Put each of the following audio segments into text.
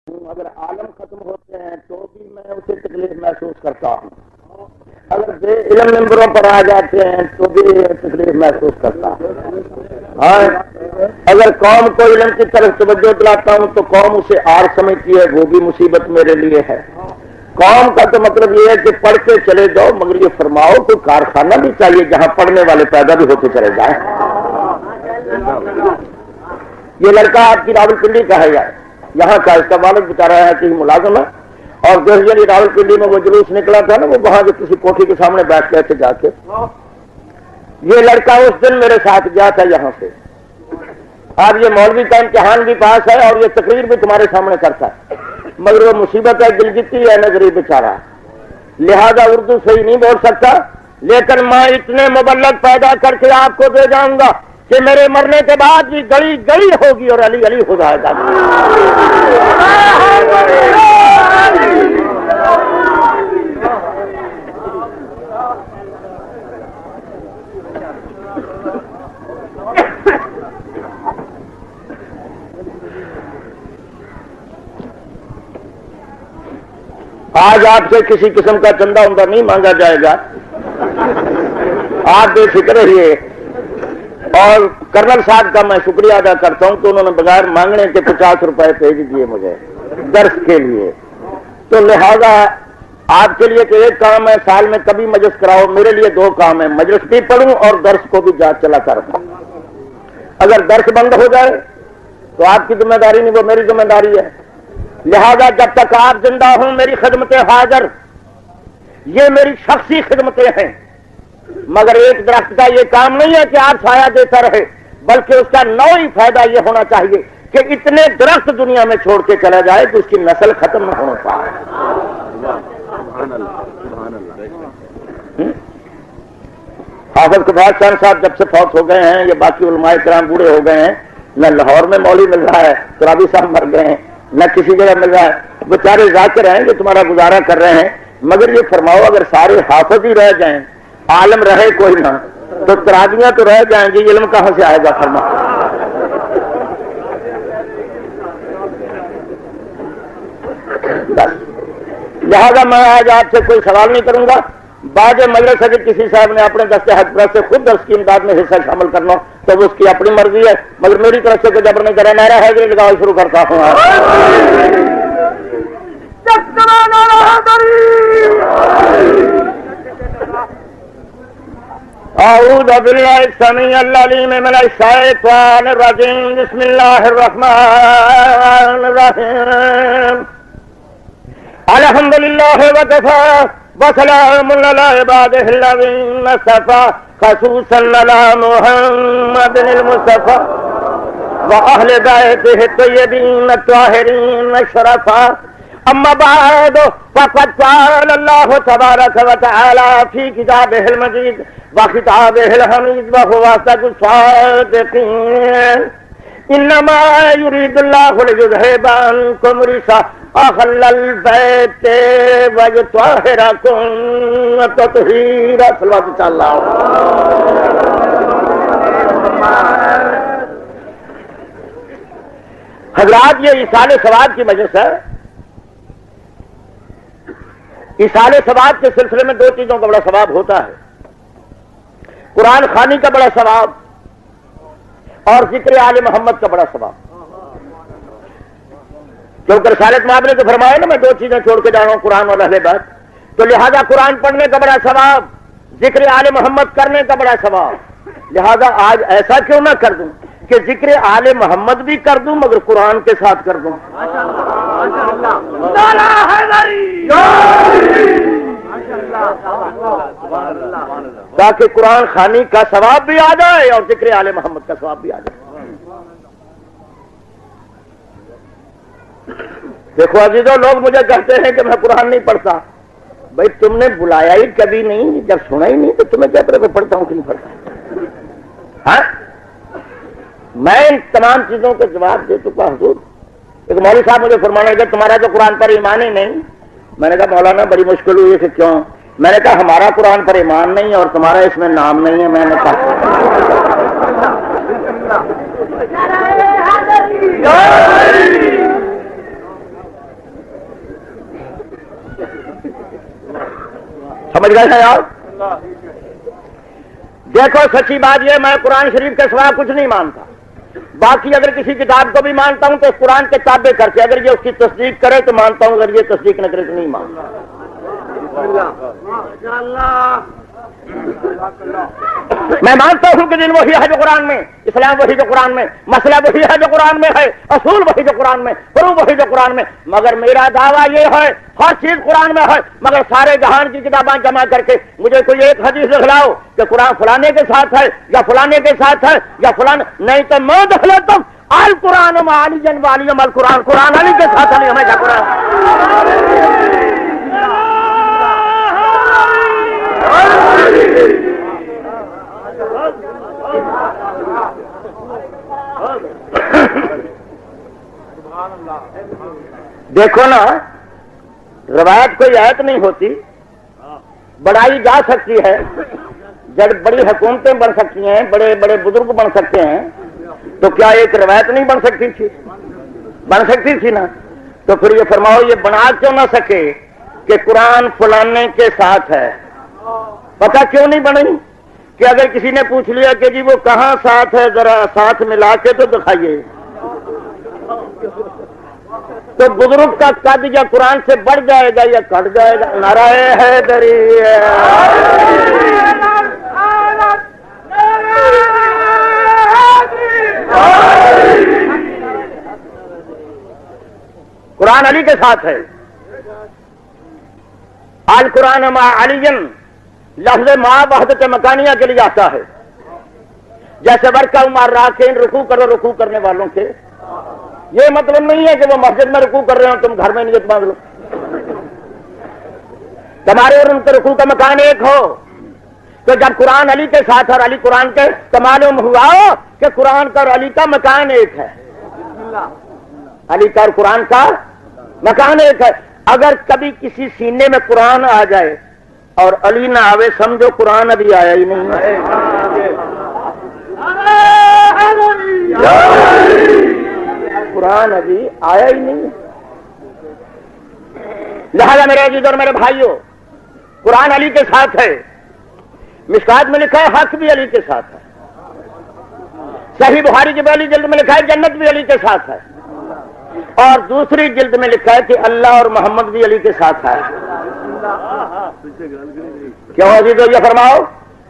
اگر عالم ختم ہوتے ہیں تو بھی میں اسے تکلیف محسوس کرتا ہوں، اگر بے علم ممبروں پر آ جاتے ہیں تو بھی تکلیف محسوس کرتا ہوں۔ ہاں، اگر قوم کو علم کی طرف توجہ دلاتا ہوں تو قوم اسے آر سمجھتی ہے، وہ بھی مصیبت میرے لیے ہے۔ قوم کا تو مطلب یہ ہے کہ پڑھ کے چلے جاؤ، مگر یہ فرماؤ کوئی کارخانہ بھی چاہیے جہاں پڑھنے والے پیدا بھی ہوتے چلے جائیں۔ یہ لڑکا آپ کی راولپنڈی کا ہے یہاں کا، اس کا والد بتا رہا ہے کہ ملازم ہے، اور جیسے راولپنڈی میں وہ جلوس نکلا تھا نا، وہ وہاں جو کسی کوٹھی کے سامنے بیٹھ گئے تھے جا کے، یہ لڑکا اس دن میرے ساتھ گیا تھا یہاں سے۔ اب یہ مولوی کا امتحان بھی پاس ہے اور یہ تقریر بھی تمہارے سامنے کرتا ہے، مگر وہ مصیبت ہے، گلگتی ہے نا، غریب بیچارہ، لہذا اردو صحیح نہیں بول سکتا، لیکن میں اتنے مبلغ پیدا کر کے آپ کو دے جاؤں گا کہ میرے مرنے کے بعد بھی گلی گلی ہوگی اور علی علی ہو جائے گا۔ آج آپ سے کسی قسم کا چندہ عمدہ نہیں مانگا جائے گا، آپ بے فکر رہیے۔ اور کرنل صاحب کا میں شکریہ ادا کرتا ہوں کہ انہوں نے بغیر مانگنے کے 50 روپے بھیج دیے مجھے درس کے لیے۔ تو لہذا آپ کے لیے کہ ایک کام ہے، سال میں کبھی مجلس کراؤ، میرے لیے 2 کام ہے، مجلس بھی پڑھوں اور درس کو بھی جانچ چلا کر دوں۔ اگر درس بند ہو جائے تو آپ کی ذمہ داری نہیں، وہ میری ذمہ داری ہے۔ لہذا جب تک آپ زندہ ہوں میری خدمتیں حاضر، یہ میری شخصی خدمتیں ہیں، مگر ایک درخت کا یہ کام نہیں ہے کہ آپ سایہ دیتا رہے، بلکہ اس کا نوعی فائدہ یہ ہونا چاہیے کہ اتنے درخت دنیا میں چھوڑ کے چلا جائے کہ اس کی نسل ختم نہ ہونے پائے۔ حافظ قباس خان صاحب جب سے فوت ہو گئے ہیں، یہ باقی علماء کرام بوڑھے ہو گئے ہیں، نہ لاہور میں مولوی مل رہا ہے، ترابی صاحب مر گئے ہیں، نہ کسی جگہ مل رہا ہے، بیچارے ذاکر ہیں جو تمہارا گزارا کر رہے ہیں، مگر یہ فرماؤ اگر سارے حافظ ہی رہ جائیں، عالم رہے کوئی نہ، تو ترابیاں تو رہ جائیں گی، علم کہاں سے آئے گا؟ فرما۔ لہذا میں آج آپ سے کوئی سوال نہیں کروں گا، بعد مجلس اگر کسی صاحب نے اپنے دست حق سے خود درس کی امداد میں حصہ شامل کرنا تو وہ اس کی اپنی مرضی ہے، مگر میری طرف سے کوئی جبر نہیں کرے۔ نعرہ حیدری لگاؤ، شروع کرتا ہوں۔ اعوذ باللہ السمیع العلیم من الشیطان الرجیم، بسم اللہ الرحمن الرحیم، الحمدللہ وکفی وسلام علی عبادہ الذین اصطفی، خصوصا علی محمد المصطفی واہل بیتہ الطیبین الطاہرین الشرفاء، اما بعد فقد قال اللہ تبارک وتعالی فی کتابہ المجید وخطابہ الحمید وهو اصدق الصادقین، انما یرید اللہ لیذھب عنکم الرجس اہل البیت ویطہرکم تطہیرا۔ صلوات اللہ۔ حضرات، یہ ایصال ثواب کی مجلس ہے۔ ایصال ثواب کے سلسلے میں 2 چیزوں کا بڑا ثواب ہوتا ہے، قرآن خوانی کا بڑا ثواب اور ذکر آل محمد کا بڑا ثواب۔ کیونکہ رسالت مآب نے تو فرمایا نا میں 2 چیزیں چھوڑ کے جا رہا ہوں، قرآن اور اہل بیت، تو لہذا قرآن پڑھنے کا بڑا ثواب، ذکر آل محمد کرنے کا بڑا ثواب۔ لہذا آج ایسا کیوں نہ کر دوں کہ ذکر آل محمد بھی کر دوں مگر قرآن کے ساتھ کر دوں، تاکہ قرآن خوانی کا ثواب بھی آ جائے اور ذکر آل محمد کا ثواب بھی آ جائے۔ دیکھو عزیزو، لوگ مجھے کہتے ہیں کہ میں قرآن نہیں پڑھتا، بھائی تم نے بلایا ہی کبھی نہیں، جب سنا ہی نہیں تو تمہیں کیا پتہ پڑھتا ہوں کہ نہیں پڑھتا؟ ہاں، میں ان تمام چیزوں کے جواب دے چکا حضور۔ ایک مولوی صاحب مجھے فرمانے لگے تمہارا تو قرآن پر ایمان ہی نہیں۔ میں نے کہا مولانا بڑی مشکل ہوئی کہ کیوں؟ میں نے کہا ہمارا قرآن پر ایمان نہیں ہے اور تمہارا اس میں نام نہیں ہے۔ میں نے کہا سمجھ گئے ہیں آپ؟ دیکھو سچی بات یہ، میں قرآن شریف کے سوا کچھ نہیں مانتا، باقی اگر کسی کتاب کو بھی مانتا ہوں تو قرآن کے تابع کر کے، اگر یہ اس کی تصدیق کرے تو مانتا ہوں، اگر یہ تصدیق نہ کرے تو نہیں مانتا۔ میں مانتا ہوں کہ دین وہی ہے جو قرآن میں، اسلام وہی جو قرآن میں، مسئلہ وہی ہے جو قرآن میں ہے، اصول وہی جو قرآن میں، فروع وہی جو قرآن میں، مگر میرا دعویٰ یہ ہے ہر چیز قرآن میں ہے، مگر سارے جہان کی کتابیں جمع کر کے مجھے کوئی ایک حدیث دکھلاؤ کہ قرآن فلانے کے ساتھ ہے یا فلانے کے ساتھ ہے یا فلانے، نہیں تو میں دکھلاتا ہوں القرآن علی جن والی القرآن، قرآن علی کے ساتھ علی ہمیشہ قرآن۔ دیکھو نا، روایت کوئی آیت نہیں ہوتی، بڑھائی جا سکتی ہے، جب بڑی حکومتیں بن سکتی ہیں، بڑے بڑے بزرگ بن سکتے ہیں، تو کیا ایک روایت نہیں بن سکتی تھی؟ بن سکتی تھی نا۔ تو پھر یہ فرماؤ یہ بنا کیوں نہ سکے کہ قرآن فلانے کے ساتھ ہے؟ پتہ کیوں نہیں بنی کہ اگر کسی نے پوچھ لیا کہ جی وہ کہاں ساتھ ہے، ذرا ساتھ ملا کے تو دکھائیے، تو بزرگ کا قد یا قرآن سے بڑھ جائے گا یا کٹ جائے گا؟ نعرہ حیدری قرآن علی کے ساتھ ہے۔ القرآن مع علی لفظ مع وحدت مکانیہ کے لیے آتا ہے، جیسے ورکع مع راکعین، رکوع کرو رکوع کرنے والوں کے۔ یہ مطلب نہیں ہے کہ وہ مسجد میں رکوع کر رہے ہوں تم گھر میں نیت مانگ لو، تمہارے اور ان کے رکوع کا مکان ایک ہو۔ تو جب قرآن علی کے ساتھ اور علی قرآن کے تو معلوم ہوا کہ قرآن کا اور علی کا مکان ایک ہے، علی کا اور قرآن کا مکان ایک ہے۔ اگر کبھی کسی سینے میں قرآن آ جائے اور علی نہ آوے، سمجھو قرآن ابھی آیا ہی نہیں ہے۔ قرآن ابھی آیا ہی نہیں ہے۔ لہذا میرے عزیز اور میرے بھائیوں، قرآن علی کے ساتھ ہے۔ مشکات میں لکھا ہے حق بھی علی کے ساتھ ہے، صحیح بخاری کی پہلی جلد میں لکھا ہے جنت بھی علی کے ساتھ ہے، اور دوسری جلد میں لکھا ہے کہ اللہ اور محمد بھی علی کے ساتھ ہے۔ کیوں عزیزو یہ فرماؤ،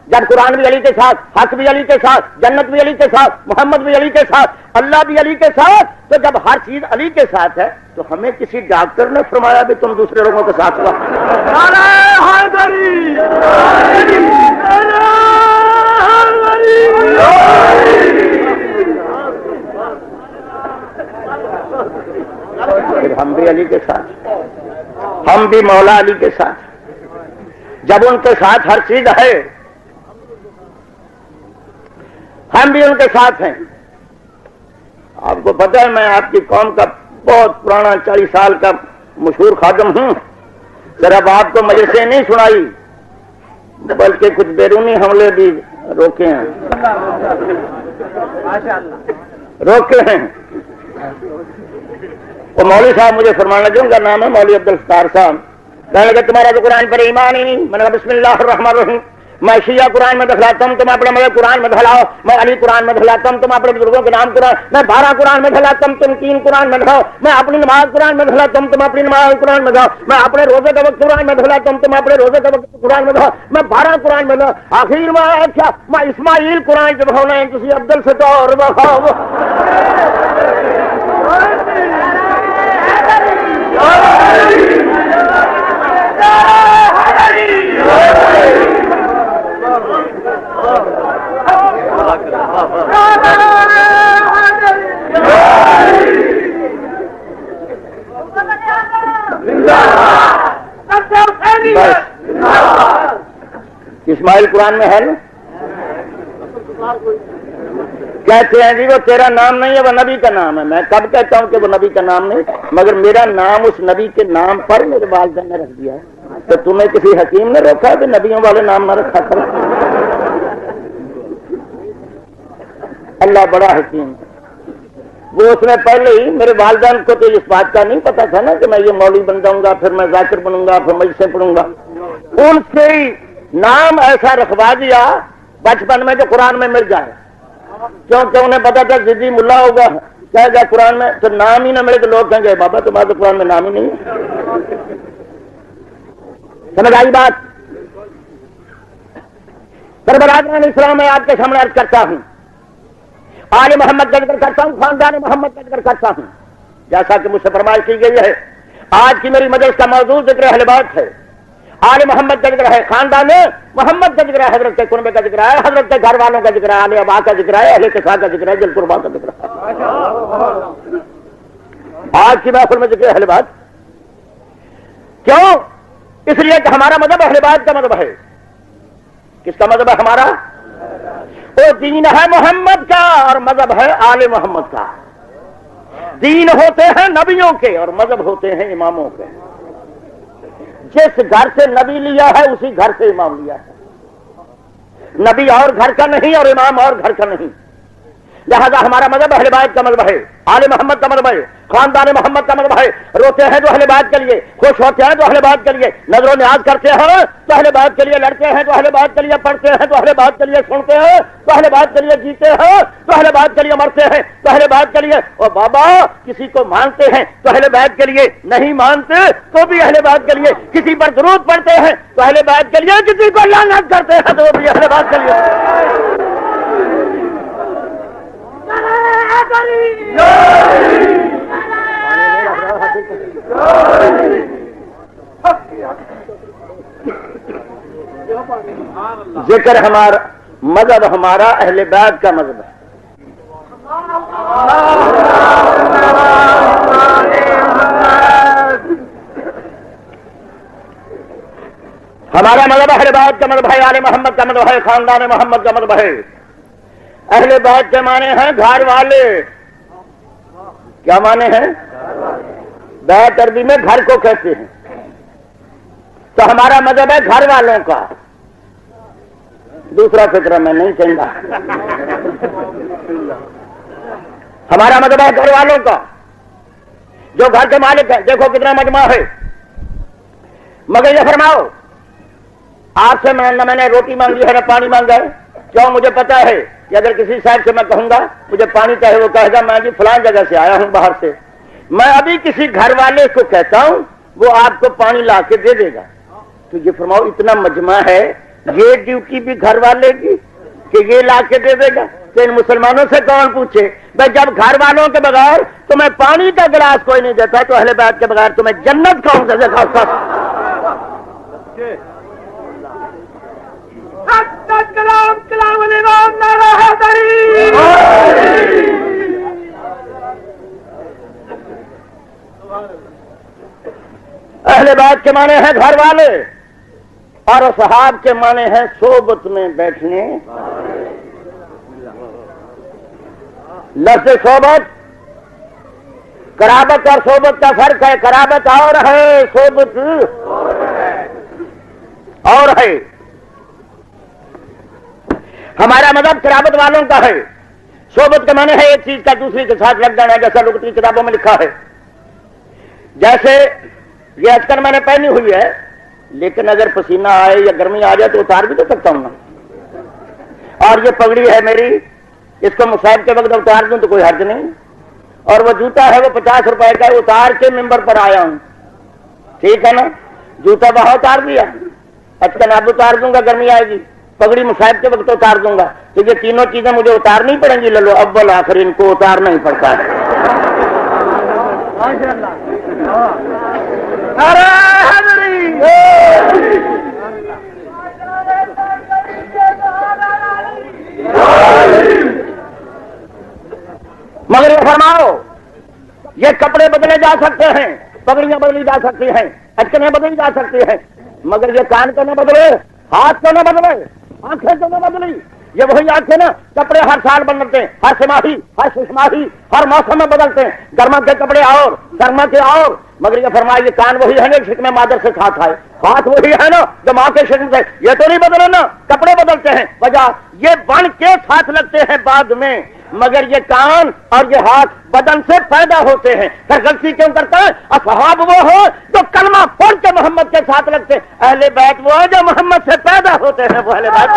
جب قرآن بھی علی کے ساتھ، حق بھی علی کے ساتھ، جنت بھی علی کے ساتھ، محمد بھی علی کے ساتھ، اللہ بھی علی کے ساتھ، تو جب ہر چیز علی کے ساتھ ہے تو ہمیں کسی ڈاکٹر نے فرمایا بھی تم دوسرے لوگوں کے ساتھ ہوا۔ پھر ہم بھی علی کے ساتھ، ہم بھی مولا علی کے ساتھ۔ جب ان کے ساتھ ہر چیز ہے، ہم بھی ان کے ساتھ ہیں۔ آپ کو پتہ ہے میں آپ کی قوم کا بہت پرانا 40 سال کا مشہور خادم ہوں، صرف آپ کو مجلسیں نہیں سنائی بلکہ کچھ بیرونی حملے بھی روکے ہیں، روکے ہیں۔ وہ مولوی صاحب مجھے فرمانے لگے، ان کا نام ہے مولوی عبدالستار صاحب، کہنے لگے تمہارا تو قرآن پر ایمان ہی نہیں۔ میں نے کہا بسم اللہ الرحمن الرحیم، میں شیعہ قرآن میں دکھلاتا ہوں، تم اپنے مذہب قرآن میں دکھلاؤ، میں علی قرآن میں دکھلاتا ہوں، تم اپنے بزرگوں کے نام قرآن، میں 12 قرآن میں دکھلاتا ہوں، تم 3 قرآن میں دکھاؤ، میں اپنی نماز قرآن میں دکھلاتا ہوں، تم اپنی نماز قرآن میں دکھاؤ، میں اپنے روزے کا وقت قرآن میں دکھلاتا ہوں، تم اپنے روزے کا وقت قرآن میں دکھاؤ، میں 12 قرآن میں دکھاؤ، آخر میں اچھا میں اسماعیل قرآن سے دکھاؤنا ہے، کسی عبدل سے تو اور دکھاؤ۔ اسماعیل قرآن میں ہے نا، کہتے ہیں جی وہ تیرا نام نہیں ہے، وہ نبی کا نام ہے۔ میں کب کہتا ہوں کہ وہ نبی کا نام نہیں، مگر میرا نام اس نبی کے نام پر میرے والدین نے رکھ دیا ہے۔ تو تمہیں کسی حکیم نے روکا کہ نبیوں والے نام نہ رکھا کرو؟ اللہ بڑا حکیم ہے، وہ اس نے پہلے ہی میرے والدین کو تو اس بات کا نہیں پتا تھا نا کہ میں یہ مولوی بن جاؤں گا، پھر میں ذاکر بنوں گا، پھر مجلسیں پڑھوں گا۔ ان سے نام ایسا رکھوا دیا بچپن میں جو قرآن میں مل جائے، کیونکہ انہیں پتا تھا ضدی ملا ہوگا کہہ گیا قرآن میں تو نام ہی نہ ملے تو لوگ کہیں گے بابا تمہارا تو قرآن میں نام ہی نہیں ہے۔ سمجھ آئی بات؟ پر برادران اسلام میں آپ کے سامنے عرض کرتا ہوں، آل محمد کا ذکر کرتا ہوں، خاندان محمد کا ذکر کرتا ہوں، جیسا کہ مجھ سے فرمائش کی گئی ہے۔ آج کی میری مجلس کا موضوع ذکر اہل بیت ہے، آل محمد کا ذکر ہے، خاندان محمد کا ذکر ہے، حضرت قربے کا ذکر ہے، حضرت گھر والوں کا ذکر ہے، آل ابا کا ذکر ہے، اہل قصا کا ذکر ہے، جل قربا کا ذکر ہے۔ آج کی محفل میں ذکر اہل بیت کیوں؟ اس لیے کہ ہمارا مذہب اہل بیت کا مذہب ہے۔ کس کا مذہب ہے ہمارا؟ وہ دین ہے محمد کا اور مذہب ہے آل محمد کا۔ دین ہوتے ہیں نبیوں کے اور مذہب ہوتے ہیں اماموں کے۔ جس گھر سے نبی لیا ہے اسی گھر سے امام لیا ہے، نبی اور گھر کا نہیں اور امام اور گھر کا نہیں۔ لہذا ہمارا مذہب اہل بیت کا مذہب ہے، آل محمد کا مذہب ہے، خاندان محمد کا مذہب ہے۔ روتے ہیں تو اہل بیت کے لیے، خوش ہوتے ہیں تو اہل بیت کے لیے، نظر و نیاز کرتے ہیں تو اہل بیت کے لیے، لڑتے ہیں تو اہل بیت کے لیے، پڑھتے ہیں تو اہل بیت کے لیے، سنتے ہیں تو اہل بیت کے لیے، جیتے ہیں تو اہل بیت کے لیے، مرتے ہیں تو اہل بیت کے لیے۔ اور بابا کسی کو مانتے ہیں تو اہل بیت کے لیے، نہیں مانتے تو بھی اہل بیت کے لیے، کسی پر درود پڑھتے ہیں تو اہل بیت کے لیے، کسی کو لعنت کرتے ہیں تو بھی اہل بیت کے لیے۔ ذکر ہمارا مذہب، ہمارا اہل بیت کا مذہب ہے۔ ہمارا مذہب اہل بیت کا مذہب ہے، آل محمد کا مذہب ہے، خاندان محمد کا مذہب ہے۔ اہل بیت کے معنی ہیں گھر والے۔ کیا معنی ہیں؟ بیت عربی میں گھر کو کہتے ہیں، تو ہمارا مذہب ہے گھر والوں کا۔ دوسرا فکر میں نہیں چاہتا، ہمارا مذہب ہے گھر والوں کا، جو گھر کے مالک ہیں۔ دیکھو کتنا مجمع ہے، مگر یہ فرماؤ آپ سے میں نے روٹی مانگی ہے نہ پانی مانگا ہے؟ کیوں؟ مجھے پتا ہے کہ اگر کسی صاحب سے میں کہوں گا مجھے پانی چاہیے، وہ کہے گا میں جی فلان جگہ سے آیا ہوں باہر سے۔ میں ابھی کسی گھر والے کو کہتا ہوں وہ آپ کو پانی لا کے دے دے گا۔ تو یہ فرماؤ اتنا مجمع ہے، یہ ڈیوٹی بھی گھر والے کی کہ یہ لا کے دے دے گا؟ تو ان مسلمانوں سے کون پوچھے بھائی جب گھر والوں کے بغیر تمہیں پانی کا گلاس کوئی نہیں دیتا تو اہل بیت کے بغیر تمہیں جنت کون سے دیکھا؟ اہل بیت کے معنی ہیں گھر والے، اور اصحاب کے معنی ہیں صحبت میں بیٹھنے۔ لفظ صحبت، قرابت اور صحبت کا فرق ہے۔ قرابت اور ہے، صحبت اور ہے۔ ہمارا مذہب قرابت والوں کا ہے۔ صحبت کے معنی ہے ایک چیز کا دوسری کے ساتھ لگ جانا، جیسا لغت کی کتابوں میں لکھا ہے۔ جیسے یہ اچکن میں نے پہنی ہوئی ہے، لیکن اگر پسینہ آئے یا گرمی آ جائے تو اتار بھی تو سکتا ہوں نا۔ اور یہ پگڑی ہے میری، اس کو مصائب کے وقت اتار دوں تو کوئی حرج نہیں۔ اور وہ جوتا ہے وہ 50 روپے کا، اتار کے ممبر پر آیا ہوں، ٹھیک ہے نا؟ جوتا وہاں اتار دیا، اچکن اب اتار دوں گا گرمی آئے گی، پگڑی مصائب کے وقت اتار دوں گا، تو یہ تینوں چیزیں مجھے اتارنی پڑیں گی۔ لو اول آخر ان کو اتارنا ہی پڑتا ہے۔ مگر یہ فرماؤ یہ کپڑے بدلے جا سکتے ہیں، پگڑیاں بدلی جا سکتی ہیں، اچکنیں بدلی جا سکتی ہیں، مگر یہ کان کو نہ بدلے، ہاتھ کو نہ بدلے، آنکھیں کو نہ بدلی۔ یہ وہی آنکھیں نا، کپڑے ہر سال بدلتے ہیں، ہر سماہی، ہر ششماہی، ہر موسم میں بدلتے ہیں، گرما کے کپڑے اور سرما کے اور، مگر یہ فرمایا یہ کان وہی ہے نا شکم مادر سے ساتھ آئے، ہاتھ وہی ہے نا جو ماں کے شکم سے، یہ تو نہیں بدلے نا، کپڑے بدلتے ہیں، وجہ یہ بن کے ساتھ لگتے ہیں بعد میں، مگر یہ کان اور یہ ہاتھ بدن سے پیدا ہوتے ہیں۔ پھر غلطی کیوں کرتا ہے؟ اصحاب وہ ہو جو کلمہ پڑھ کے محمد کے ساتھ لگتے، اہل بیت وہ جو محمد سے پیدا ہوتے ہیں، وہ اہل بیت۔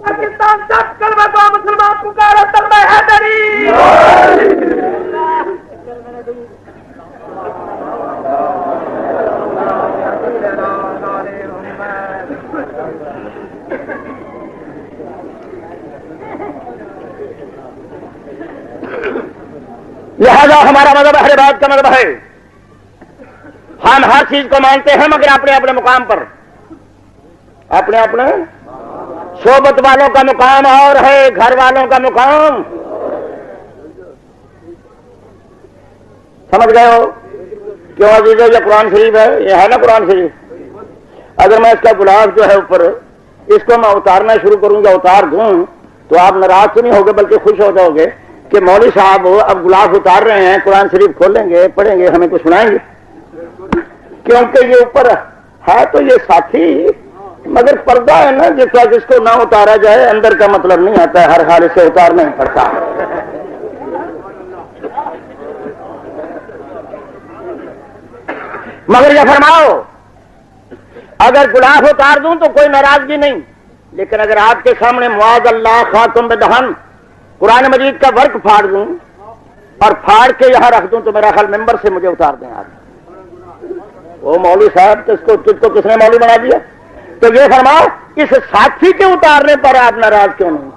پاکستان سب کلمہ کو مسلمان پکارو تلبہ حیدری۔ لہذا ہمارا مذہب اہل بیت کا مذہب ہے۔ ہم ہر چیز کو مانتے ہیں مگر اپنے اپنے مقام پر، اپنے اپنے۔ صحبت والوں کا مقام اور ہے، گھر والوں کا مقام۔ سمجھ گئے ہو؟ کیوں عزیزو یہ قرآن شریف ہے، یہ ہے نا قرآن شریف۔ اگر میں اس کا گلاف جو ہے اوپر، اس کو میں اتارنا شروع کروں گا، اتار دوں تو آپ ناراض تو نہیں ہوگے بلکہ خوش ہو جاؤ گے کہ مولوی صاحب اب گلاف اتار رہے ہیں، قرآن شریف کھولیں گے، پڑھیں گے، ہمیں کچھ سنائیں گے، کیونکہ یہ اوپر ہے تو یہ ساتھی مگر پردہ ہے نا، جس وقت اس کو نہ اتارا جائے اندر کا مطلب نہیں آتا ہے، ہر حال سے اتارنا ہی پڑتا۔ مگر یہ فرماؤ اگر گلاف اتار دوں تو کوئی ناراضگی نہیں، لیکن اگر آپ کے سامنے معاذ اللہ خاتم بدہن قرآن مجید کا ورق پھاڑ دوں اور پھاڑ کے یہاں رکھ دوں تو میرا خیال ممبر سے مجھے اتار دیں آپ۔ وہ مولوی صاحب تجھ کو کس نے مولوی بنا دیا؟ تو یہ فرماؤ اس ساتھی کے اتارنے پر آپ ناراض کیوں نہیں؟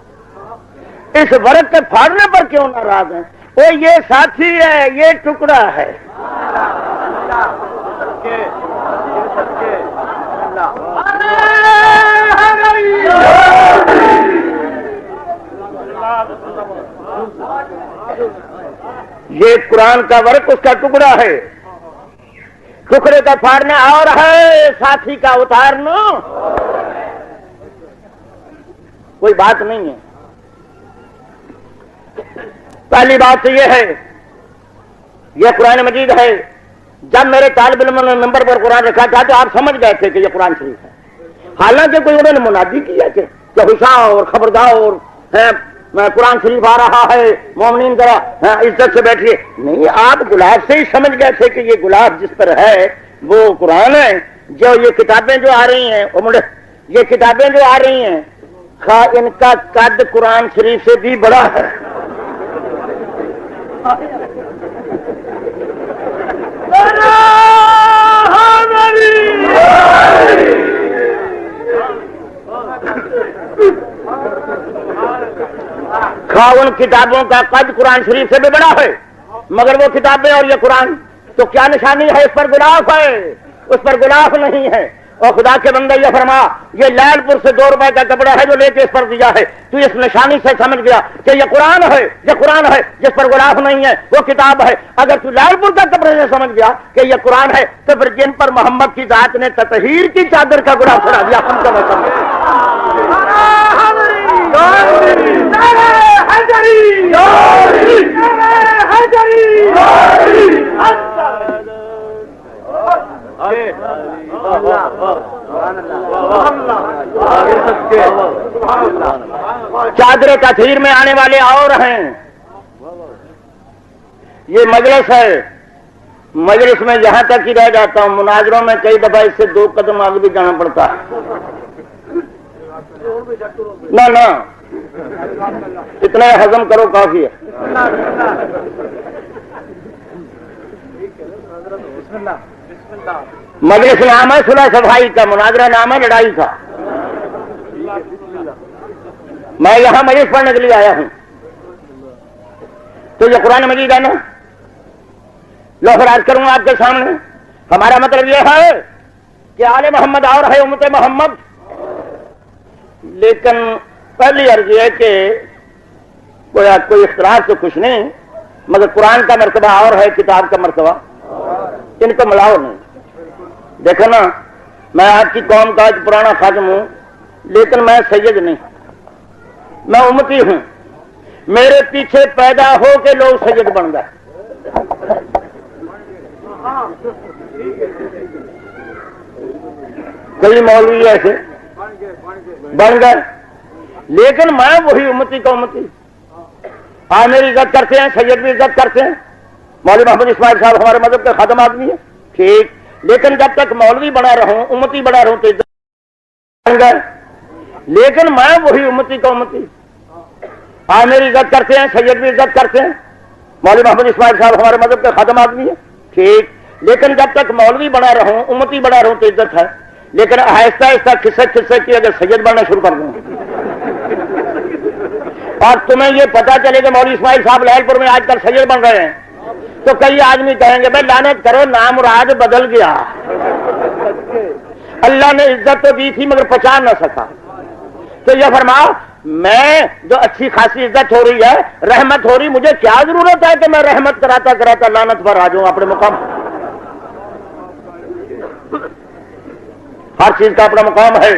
اس ورق کے پھاڑنے پر کیوں ناراض ہیں؟ وہ یہ ساتھی ہے، یہ ٹکڑا ہے۔ یہ قرآن کا ورق اس کا ٹکڑا ہے، ٹکڑے کا پھاڑنا اور ہے، ساتھی کا اتارنا کوئی بات نہیں ہے۔ پہلی بات تو یہ ہے، یہ قرآن مجید ہے۔ جب میرے طالب علم نے نمبر پر قرآن رکھا تھا تو آپ سمجھ گئے تھے کہ یہ قرآن شریف ہے، حالانکہ کوئی انہوں نے منادی کیا کہ ہوشیار اور خبردار ہے، قرآن شریف آ رہا ہے، مومنین ذرا عزت سے بیٹھیے۔ نہیں، آپ گلاب سے ہی سمجھ گئے تھے کہ یہ گلاب جس پر ہے وہ قرآن ہے۔ جو یہ کتابیں جو آ رہی ہیں، یہ کتابیں جو آ رہی ہیں، ان کا قد قرآن شریف سے بھی بڑا ہے۔ ان کتابوں کا قد قرآن شریف سے بھی بڑا ہے، مگر وہ کتابیں اور یہ قرآن تو کیا نشانی ہے؟ اس پر غلاف ہے، اس پر غلاف نہیں ہے۔ اور خدا کے بندے یہ فرما، یہ لال پور سے 2 روپے کا کپڑا ہے جو لے کے اس پر دیا ہے، تو اس نشانی سے سمجھ گیا کہ یہ قرآن ہے، یہ قرآن ہے جس پر غلاف نہیں ہے، وہ کتاب ہے۔ اگر تو لال پور کا کپڑے سے سمجھ گیا کہ یہ قرآن ہے تو پھر جن پر محمد کی ذات نے تطہیر کی چادر کا غلاف چڑھا دیا، ہم کو نہ سمجھ۔ چادر تطہیر میں آنے والے اور ہیں۔ یہ مجلس ہے، مجلس میں جہاں تک ہی رہ جاتا ہوں، مناظروں میں کئی دفعہ اس سے 2 قدم آگے بھی جانا پڑتا ہے۔ نہ اتنا ہضم کرو کافی ہے۔ مجلس نام ہے صلح صفائی کا، مناظرہ نام ہے لڑائی کا۔ میں یہاں مجلس پڑھنے کے لیے آیا ہوں، تو یہ قرآن مجید ہے نا، لو فراز کروں آپ کے سامنے۔ ہمارا مطلب یہ ہے کہ آل محمد اور ہے امت محمد، لیکن پہلی عرض یہ ہے کہ کوئی اختلاف تو کچھ نہیں، مگر قرآن کا مرتبہ اور ہے، کتاب کا مرتبہ، ان کو ملاؤ نہیں۔ دیکھو نا، میں آپ کی قوم کا ایک پرانا خادم ہوں، لیکن میں سید نہیں، میں امتی ہوں۔ میرے پیچھے پیدا ہو کے لوگ سید بن گئے۔ کئی مولوی ایسے بن گئے، لیکن میں وہی امتی کا امتی. آج میری عزت کرتے ہیں, سید بھی عزت کرتے ہیں, مولوی محمد اسماعیل صاحب ہمارے مذہب کے خادم آدمی ہے, ٹھیک, لیکن جب تک مولوی بنا رہوں, امتی بنا رہوں تو عزت بن گئے. لیکن میں وہی امتی کا امتی. آج میری عزت کرتے ہیں, سید بھی عزت کرتے ہیں, مولوی محمد اسماعیل صاحب ہمارے مذہب کے خادم آدمی ہے, ٹھیک, لیکن جب تک مولوی بنا رہوں, امتی بنا رہوں تو عزت ہے. لیکن آہستہ آہستہ کھسک کی اگر سید بننا شروع کر دوں اور تمہیں یہ پتا چلے کہ مولوی اسماعیل صاحب لہل پور میں آج کل سید بن رہے ہیں, تو کئی آدمی کہیں گے بھائی لعنت کرو, نام مراد بدل گیا, اللہ نے عزت تو دی تھی مگر پہچان نہ سکا. تو یہ فرماؤ, میں جو اچھی خاصی عزت ہو رہی ہے, رحمت ہو رہی, مجھے کیا ضرورت ہے کہ میں رحمت کراتا کراتا لعنت پر آ جاؤں اپنے مقام. ہر چیز کا اپنا مقام ہے,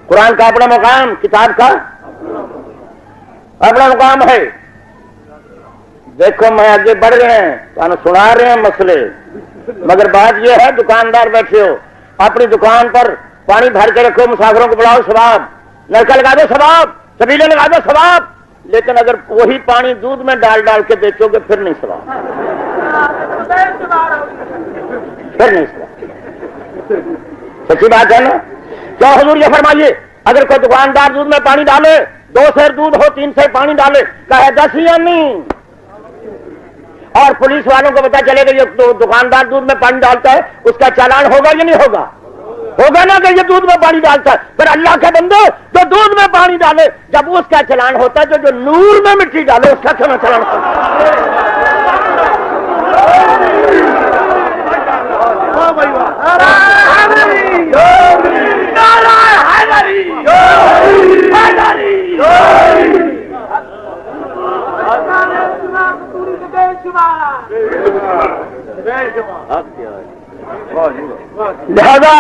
قرآن کا اپنا مقام, کتاب کا اپنا مقام ہے. دیکھو میں آگے بڑھ گئے ہیں, سنا رہے ہیں مسئلے, مگر بات یہ ہے دکاندار بیٹھے ہو, اپنی دکان پر پانی بھر کے رکھو, مسافروں کو بلاؤ ثواب, نلکا لگا دو ثواب, سبیلے لگا دو ثواب, لیکن اگر وہی پانی دودھ میں ڈال ڈال کے بیچو گے پھر نہیں ثواب, پھر نہیں ثواب. سچی بات ہے نا. کیا حضور یہ فرمائیے, اگر کوئی دکاندار دودھ میں پانی ڈالے, 2 سیر دودھ ہو, 3 سیر پانی ڈالے, کہے 10 یا نہیں, اور پولیس والوں کو پتا چلے گا یہ دکاندار دودھ میں پانی ڈالتا ہے, اس کا چالان ہوگا یا نہیں ہوگا؟ ہوگا نا کہ یہ دودھ میں پانی ڈالتا ہے. پھر اللہ کے بندے جو دودھ میں پانی ڈالے, جب اس کا چلان ہوتا ہے, جو نور میں مٹی ڈالے اس کا کیوں نہ چلان ہوتا لہذا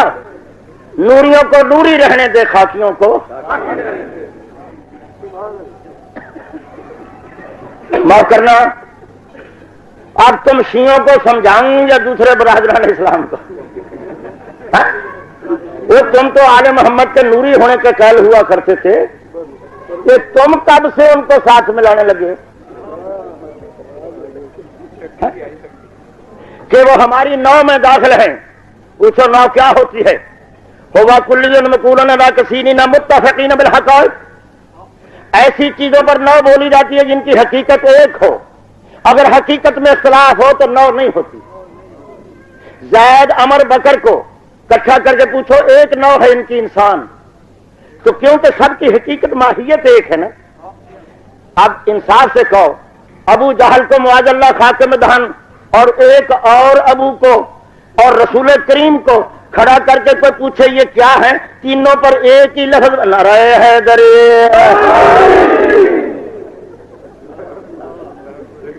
نوریوں کو نوری رہنے دے, خاکیوں کو معاف کرنا. اب تم شیعوں کو سمجھاؤں یا دوسرے برادران اسلام کو؟ وہ تم تو آل محمد کے نوری ہونے کے قائل ہوا کرتے تھے, کہ تم کب سے ان کو ساتھ ملانے لگے کہ وہ ہماری نو میں داخل ہیں. پوچھو نو کیا ہوتی ہے؟ ہوگا کلیون مقولن لا کسینین متفقین بالحقائق, ایسی چیزوں پر نو بولی جاتی ہے جن کی حقیقت ایک ہو, اگر حقیقت میں اختلاف ہو تو نو نہیں ہوتی. زید عمر بکر کو اکٹھا کر کے پوچھو ایک نو ہے ان کی انسان, تو کیونکہ سب کی حقیقت ماہیت ایک ہے نا. اب انصاف سے کہو, ابو جہل کو معاذ اللہ خاتم دہن, اور ایک اور ابو کو اور رسول کریم کو کھڑا کر کے کوئی پوچھے یہ کیا ہے, تینوں پر ایک ہی لفظ نعرہ حیدر,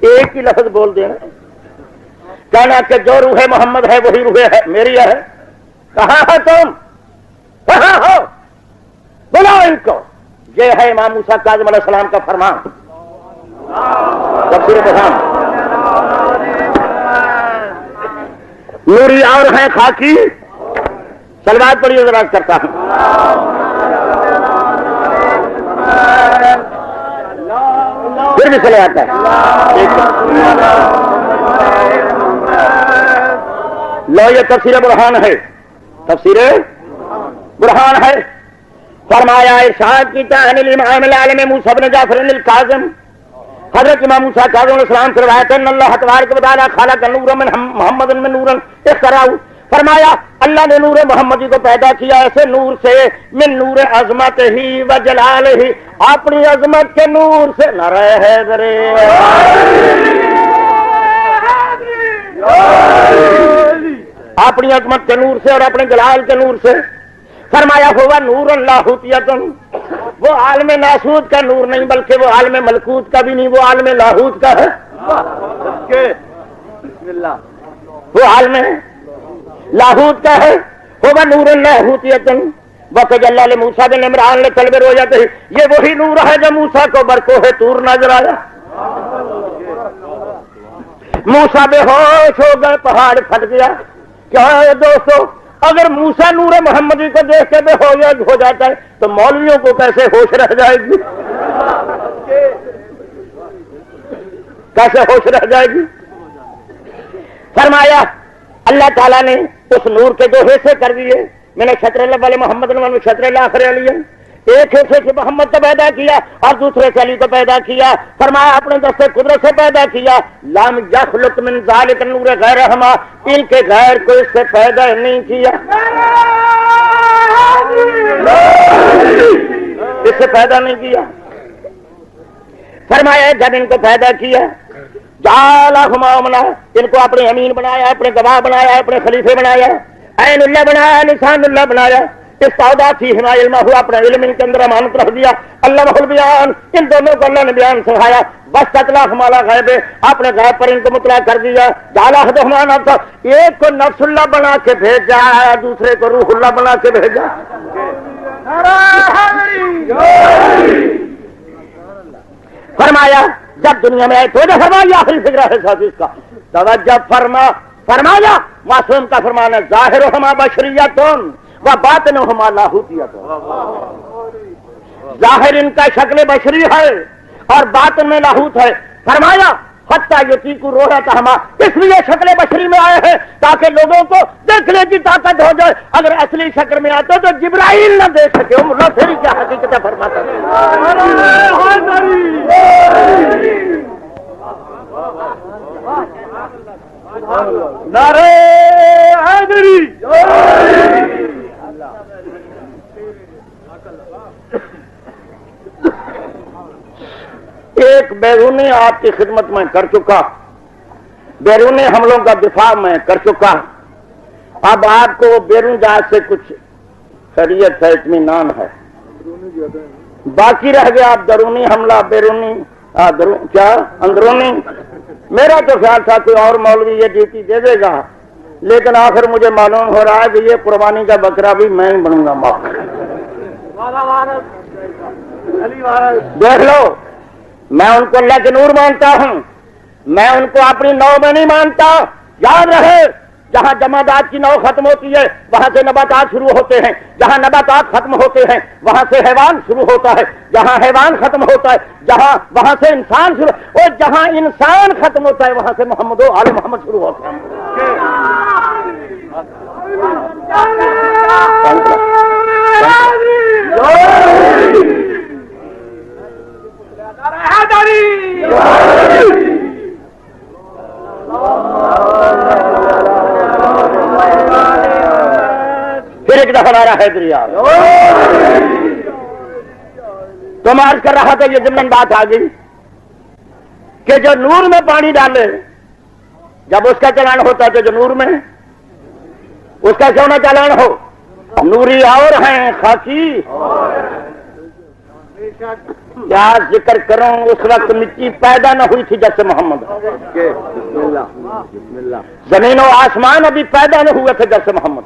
ایک ہی لفظ بول دینا, کہنا کہ جو روح محمد ہے وہی روح ہے میری ہے. کہاں ہے تم, کہاں ہو, بلاؤ ان کو. یہ ہے امام موسیٰ کاظم علیہ السلام کا فرمان. تفسیر برہان. نوری اور ہیں خاکی, سلوات پڑھی اعتراض کرتا ہوں. پھر بھی چلے آتا ہے. لو یہ تفسیر برہان ہے, تفسیر برہان ہے. فرمایا ارشاد کیتا ہے امام العالم موسیٰ بن جعفر الکاظم, حضرت امام موسیٰ کاظم علیہ السلام سے روایت ہے, ان اللہ تبارک و تعالی خلق نورا من محمد من نورا اخترعوا, فرمایا اللہ نے نور محمدی کو پیدا کیا ایسے نور سے, من نور عظمت ہی و جلال ہی, اپنی عظمت کے نور سے. نعرہ حیدر, اپنی عظمت کے نور سے اور اپنے جلال کے نور سے. فرمایا ہوا نور لاہوتیت, وہ عالم ناسوت کا نور نہیں بلکہ وہ عالم ملکوت کا بھی نہیں, وہ عالم لاہوت کا ہے. وہ عالم لاہوت کا ہے. ہوا نور لاہوتیت وقت اللہ موسیٰ بن عمران نے طلب رویت, یہ وہی نور ہے جو موسیٰ کو برکوہ طور نظر آیا. موسیٰ بے ہوش ہو گئے, پہاڑ پھٹ گیا. کیا ہے دوستو, اگر موسیٰ نور محمدی کو دیکھ کے بے ہو جاتا ہے تو مولویوں کو کیسے ہوش رہ جائے گی؟ کیسے ہوش رہ جائے گی؟ فرمایا اللہ تعالیٰ نے اس نور کے دو حصے کر دیے، میں نے شطر اللہ والے محمد شطر اللہ آخر علی، ایک حصے سے محمد کو پیدا کیا اور دوسرے سے علی کو پیدا کیا، فرمایا اپنے دستے قدرت سے پیدا کیا، لم یخلق من ذالک النور غیرہما، ان کے غیر کو اس سے پیدا نہیں کیا، اس سے پیدا نہیں کیا۔ فرمایا جب ان کو پیدا کیا جعلہما امنا، ان کو اپنے امین بنایا، اپنے گواہ بنایا، اپنے خلیفے بنایا، عین اللہ بنایا، لسان اللہ بنایا، استعودا فیہما علمہ، اپنا علم ان کے اندر امانت رکھ دیا، علمہ البیان، ان دونوں کو اللہ نے بیان سکھایا، بس اطلاعہما علی غیب، اپنے غیب پر ان کو مطلع کر دیا، جعل احدہما نفسا، ایک کو نفس اللہ بنا کے بھیجا، دوسرے کو روح اللہ بنا کے بھیجا۔ فرمایا جب دنیا میں آئے تو فرمایا آخری فکرہ ہے حدیث کا، توجہ فرمایا معصوم کا فرمانا ظاہرہما بشریتون و باطنہما لاہوتیتون، ظاہر ان کا شکل بشری ہے اور باطن میں لاہوت ہے، فرمایا حتیٰ یطیقوا روحتہما، اس لیے شکل بشری میں آئے ہیں تاکہ لوگوں کو دیکھنے کی طاقت ہو جائے، اگر اصلی شکل میں آتے تو جبرائیل نہ دیکھ سکے، اللہ پھر کیا حقیقت ہے فرماتا ہے۔ نعرہ حیدری، ایک بیرونی آپ کی خدمت میں کر چکا، بیرونی حملوں کا دفاع میں کر چکا، اب آپ کو بیرون جہاز سے کچھ خیریت ہے، اطمینان ہے، باقی رہ گیا آپ درونی حملہ، بیرونی کیا اندرونی۔ میرا تو خیال تھا کوئی اور مولوی یہ ڈیوٹی دے دے گا، لیکن آخر مجھے معلوم ہو رہا ہے کہ یہ قربانی کا بکرا بھی میں ہی بنوں گا۔ دیکھ لو، میں ان کو اللہ کے نور مانتا ہوں، میں ان کو اپنی نو میں نہیں مانتا، یاد رہے جہاں جمادات کی نو ختم ہوتی ہے وہاں سے نباتات شروع ہوتے ہیں، جہاں نباتات ختم ہوتے ہیں وہاں سے حیوان شروع ہوتا ہے، جہاں حیوان ختم ہوتا ہے وہاں سے انسان شروع، اور جہاں انسان ختم ہوتا ہے وہاں سے محمد و آل محمد شروع ہوتا ہے۔ پھر ایک دفعہ نعرہ حیدری آ گیا۔ تو میں عرض کر رہا تھا یہ ضمن بات آ گئی کہ جو نور میں پانی ڈالے جب اس کا چلان ہوتا ہے تو جو نور میں اس کا کیوں نہ چلان ہو، نوری اور ہیں خاکی کیا ذکر کروں، اس وقت مٹی پیدا نہ ہوئی تھی جب سے محمد، زمین و آسمان ابھی پیدا نہ ہوئے تھے جب سے محمد،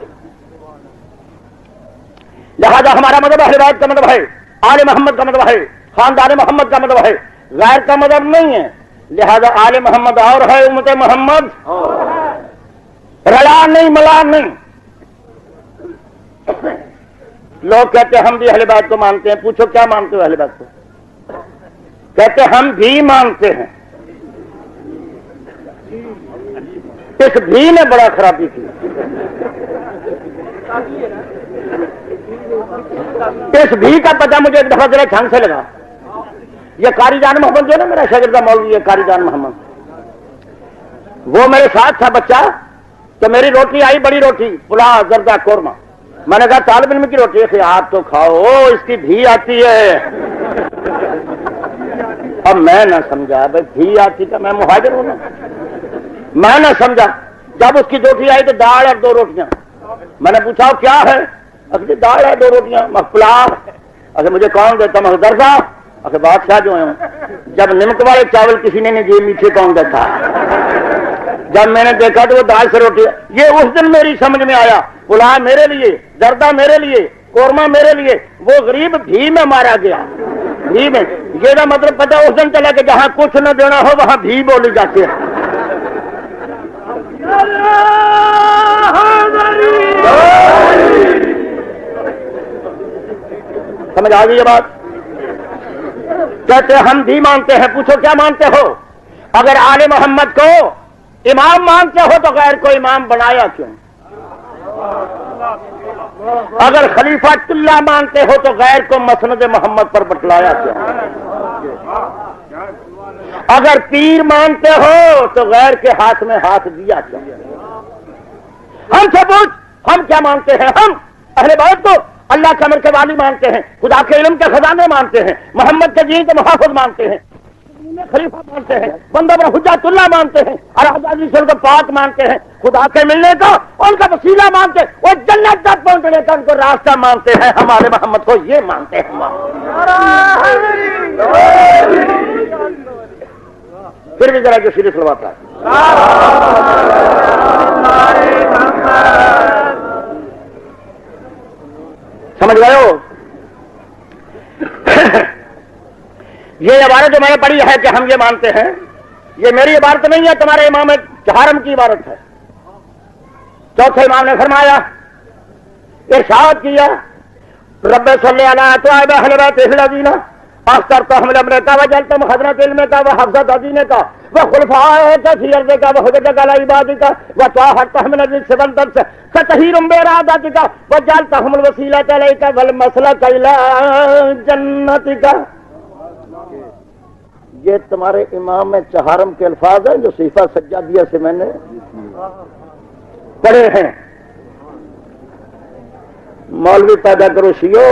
لہذا ہمارا مذہب اہل بیت کا مذہب ہے، آل محمد کا مذہب ہے، خاندان محمد کا مذہب ہے، غیر کا مذہب نہیں ہے، لہذا آل محمد اور ہے، امت محمد رلا نہیں ملا نہیں۔ لوگ کہتے ہیں ہم بھی اہل بیت کو مانتے ہیں، پوچھو کیا مانتے ہو اہل بیت کو؟ کہتے ہم بھی مانتے ہیں۔ اس بھی نے بڑا خرابی کی، اس بھی کا پتہ مجھے ایک دفعہ ذرا چھن سے لگا، یہ قاری جان محمد جو ہے نا میرا شاگردہ مولوی ہے قاری جان محمد، وہ میرے ساتھ تھا بچہ، تو میری روٹی آئی بڑی روٹی پلاؤ زردہ قورمہ، میں نے کہا طالب علم کی روٹی ہے، آپ تو کھاؤ، اس کی بھی آتی ہے۔ اب میں نہ سمجھا بھائی بھی آتی تھا، میں مہاجر ہوں نا، میں نہ سمجھا، جب اس کی روٹی آئی تو دال اور دو روٹیاں، میں نے پوچھا کیا ہے، اچھا دال ہے دو روٹیاں، پلاؤ، اچھا مجھے کون دیتا، میں درزا، اچھا بادشاہ جو ہیں، جب نمک والے چاول کسی نے نہیں دیے میٹھے کون دیتا، جب میں نے دیکھا تو وہ دال سے روٹی، یہ اس دن میری سمجھ میں آیا، پلاؤ میرے لیے، زردہ میرے لیے، قورمہ میرے لیے، وہ غریب بھی میں مارا گیا، بھی میں، یہ نہ مطلب پتہ اس دن چلا کہ جہاں کچھ نہ دینا ہو وہاں بھی بولی جاتی ہے۔ اللہ سمجھ آ گئی یہ بات؟ کہتے ہم بھی مانتے ہیں. پوچھو کیا مانتے ہو؟ اگر آل محمد کو امام مانتے ہو تو غیر کو امام بنایا کیوں؟ اگر خلیفۃ اللہ مانتے ہو تو غیر کو مسند محمد پر بتلایا کیوں؟ اگر پیر مانتے ہو تو غیر کے ہاتھ میں ہاتھ دیا کیوں؟ ہم سے پوچھ ہم کیا مانتے ہیں؟ ہم اہل بیت کو اللہ کے امر کے والی مانتے ہیں, خدا کے علم کے خزانے مانتے ہیں, محمد کے دین کے محافظ مانتے ہیں, خلیفہ مانتے ہیں, بندہ پر حجت اللہ مانتے ہیں, اور حضرت کو پاک مانتے ہیں, خدا کے ملنے کا ان کا وسیلہ مانتے ہیں, وہ جنت تک پہنچنے کا ان کو راستہ مانتے ہیں. ہمارے محمد کو یہ مانتے ہیں. پھر بھی ذرا جو شریف لواتا ہے سمجھ گئے ہو؟ یہ عبارت جو میں نے پڑھی ہے کہ ہم یہ مانتے ہیں, یہ میری عبارت نہیں ہے, تمہارے امام حرم کی عبارت ہے. چوتھے امام نے فرمایا, ارشاد کیا, رب صلی اللہ تعالی اہل بیت الذین اخترتهم لامرک وجعلتهم حضرت علمک وحفظۃ دینک وخلفاءک فی ارضک وحجتک علی عبادک وطهرتهم من الرجس والدنس فتطهیرهم بارادتک وجعلتهم الوسیلۃ الیک والمسلک الی جنتک. یہ تمہارے امام چہارم کے الفاظ ہیں جو صحیفہ سجادیہ سے میں نے پڑھے ہیں. مولوی پیدا کرو شیو,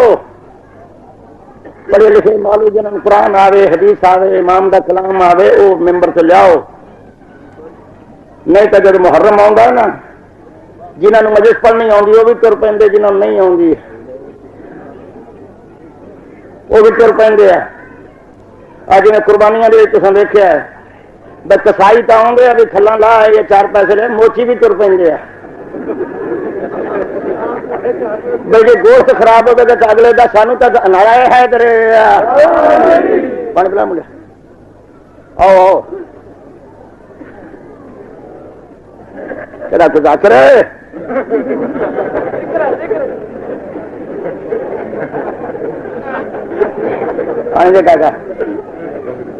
پڑھے لکھے مولوی جنہوں قرآن آوے, حدیث آوے, امام دا کلام آوے, وہ ممبر سے لیاؤ. نہیں تو جب محرم آؤں گا نا, جنہوں مجلس پڑھنی آؤں وہ بھی تر پہ, جنہوں نہیں آؤں وہ بھی تر پہ. آج میں قربانیاں دے تصا دیکھا ہے, بس کسائی تو آؤں گے ابھی تھلا لا ہے یا 4 پیسے لے, موچی بھی تر پہ. بلکہ گوشت خراب ہو گیا تو اگلے دا سانو تک انایا ہے تیرے پانی پلا ملے. آؤ تیرا تو ذاکر ہے. آئیں کا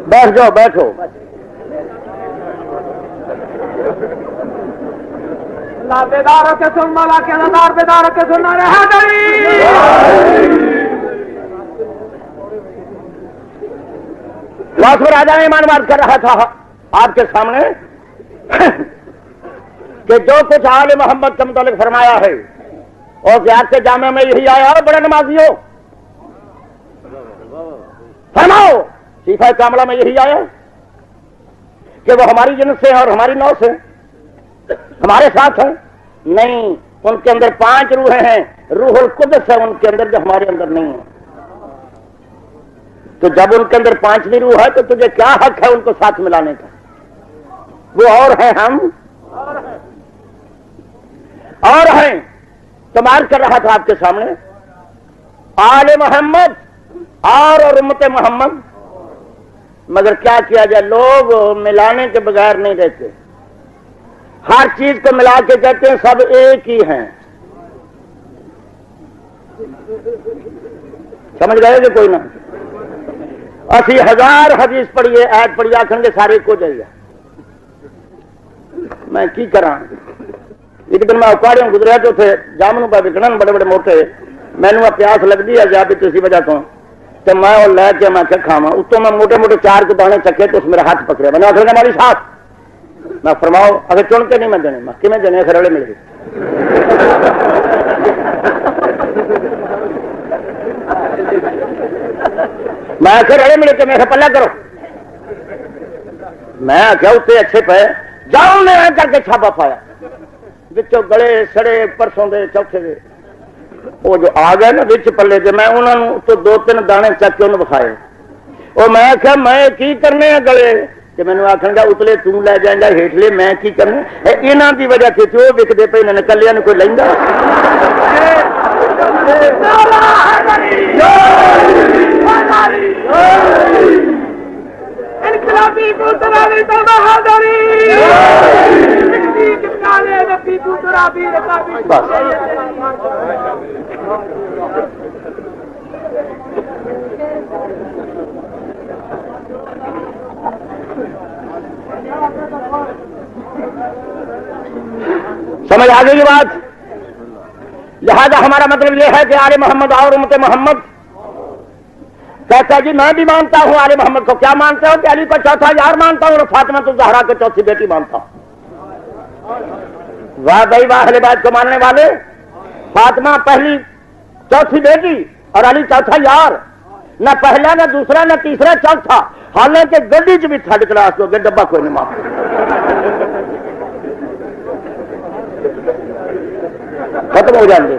بیٹھ جاؤ, بیٹھو. بیداروں کے سن مولا کے نظار, بیداروں کے سننا رہا دری. واسف راجہ نے ایمان بات کر رہا تھا آپ کے سامنے کہ جو کچھ آل محمد کے متعلق فرمایا ہے, اور زیاد کے جامعہ میں یہی آیا, بڑے نمازی ہو فرماؤ, صحیفہ کاملہ میں یہی آیا کہ وہ ہماری جنس سے اور ہماری نو سے ہمارے ساتھ ہیں. نہیں, ان کے اندر 5 روحیں ہیں, روح القدس ہے ان کے اندر جو ہمارے اندر نہیں ہے. تو جب ان کے اندر 5ویں روح ہے تو تجھے کیا حق ہے ان کو ساتھ ملانے کا؟ وہ اور ہیں, ہم اور ہیں. تمار کر رہا تھا آپ کے سامنے آل محمد اور امت محمد, مگر کیا کیا جائے, لوگ ملانے کے بغیر نہیں رہتے. ہر چیز کو ملا کے کہتے ہیں سب ایک ہی ہیں. سمجھ گئے کہ کوئی نہ؟ اسی 1000 حدیث پڑھیے, ایت پڑھیے, آخر کے سارے کو جائیے. میں کی کرا, ایک دن میں اکاڑیوں گزریا تو تھے جامن پہ وکن بڑے بڑے موٹے, مینو پیاس لگتی ہے جا بھی کسی وجہ تو میں وہ لے کے میں کھاوا, اتوں میں موٹے موٹے 4 کے دانے چکے تو اس میرا ہاتھ پکڑے, میں نے آخر ہماری ساتھ میں فرماؤ اگر چن کے نہیں میں دینے, میں کہ دینے پھر والے مل گئے. میں آخر والے ملے کے میرے پلہ کرو, میں آخیا اتنے اچھے پے جاؤ, نے کر کے چھاپا پایا, بچوں گلے سڑے پرسوں دے چوتھے دے وہ جو آ گئے نا بچ پلے دے, میں انہوں نے تو 2-3 دانے چک کے انہوں بکھائے. وہ میں آخیا میں کی کرنے ہیں گلے, کہ مینو آخر گا اتلے توں لے جائیں گا ہیٹلے, میں کی کرنا یہاں کی وجہ سے وہ وکتے پہ انہوں نے کلیا نے کوئی لینا. سمجھ آ گئی بات؟ لہذا ہمارا مطلب یہ ہے کہ آل محمد اور امت محمد کہتا جی میں بھی مانتا ہوں آل محمد کو. کیا مانتے ہو؟ کہ علی کو چوتھا یار مانتا ہوں اور فاطمہ الزہرا کو چوتھی بیٹی مانتا ہوں. واہ بھائی واہ، اہل بیت کو ماننے والے. فاطمہ پہلی چوتھی بیٹی اور علی چوتھا یار، نہ پہلا نہ دوسرا نہ تیسرا چوتھا. حالانکہ گڈی چ بھی تھرڈ کلاس کو گے ڈبا کوئی نہیں مانتا. ختم ہو جائیں گے.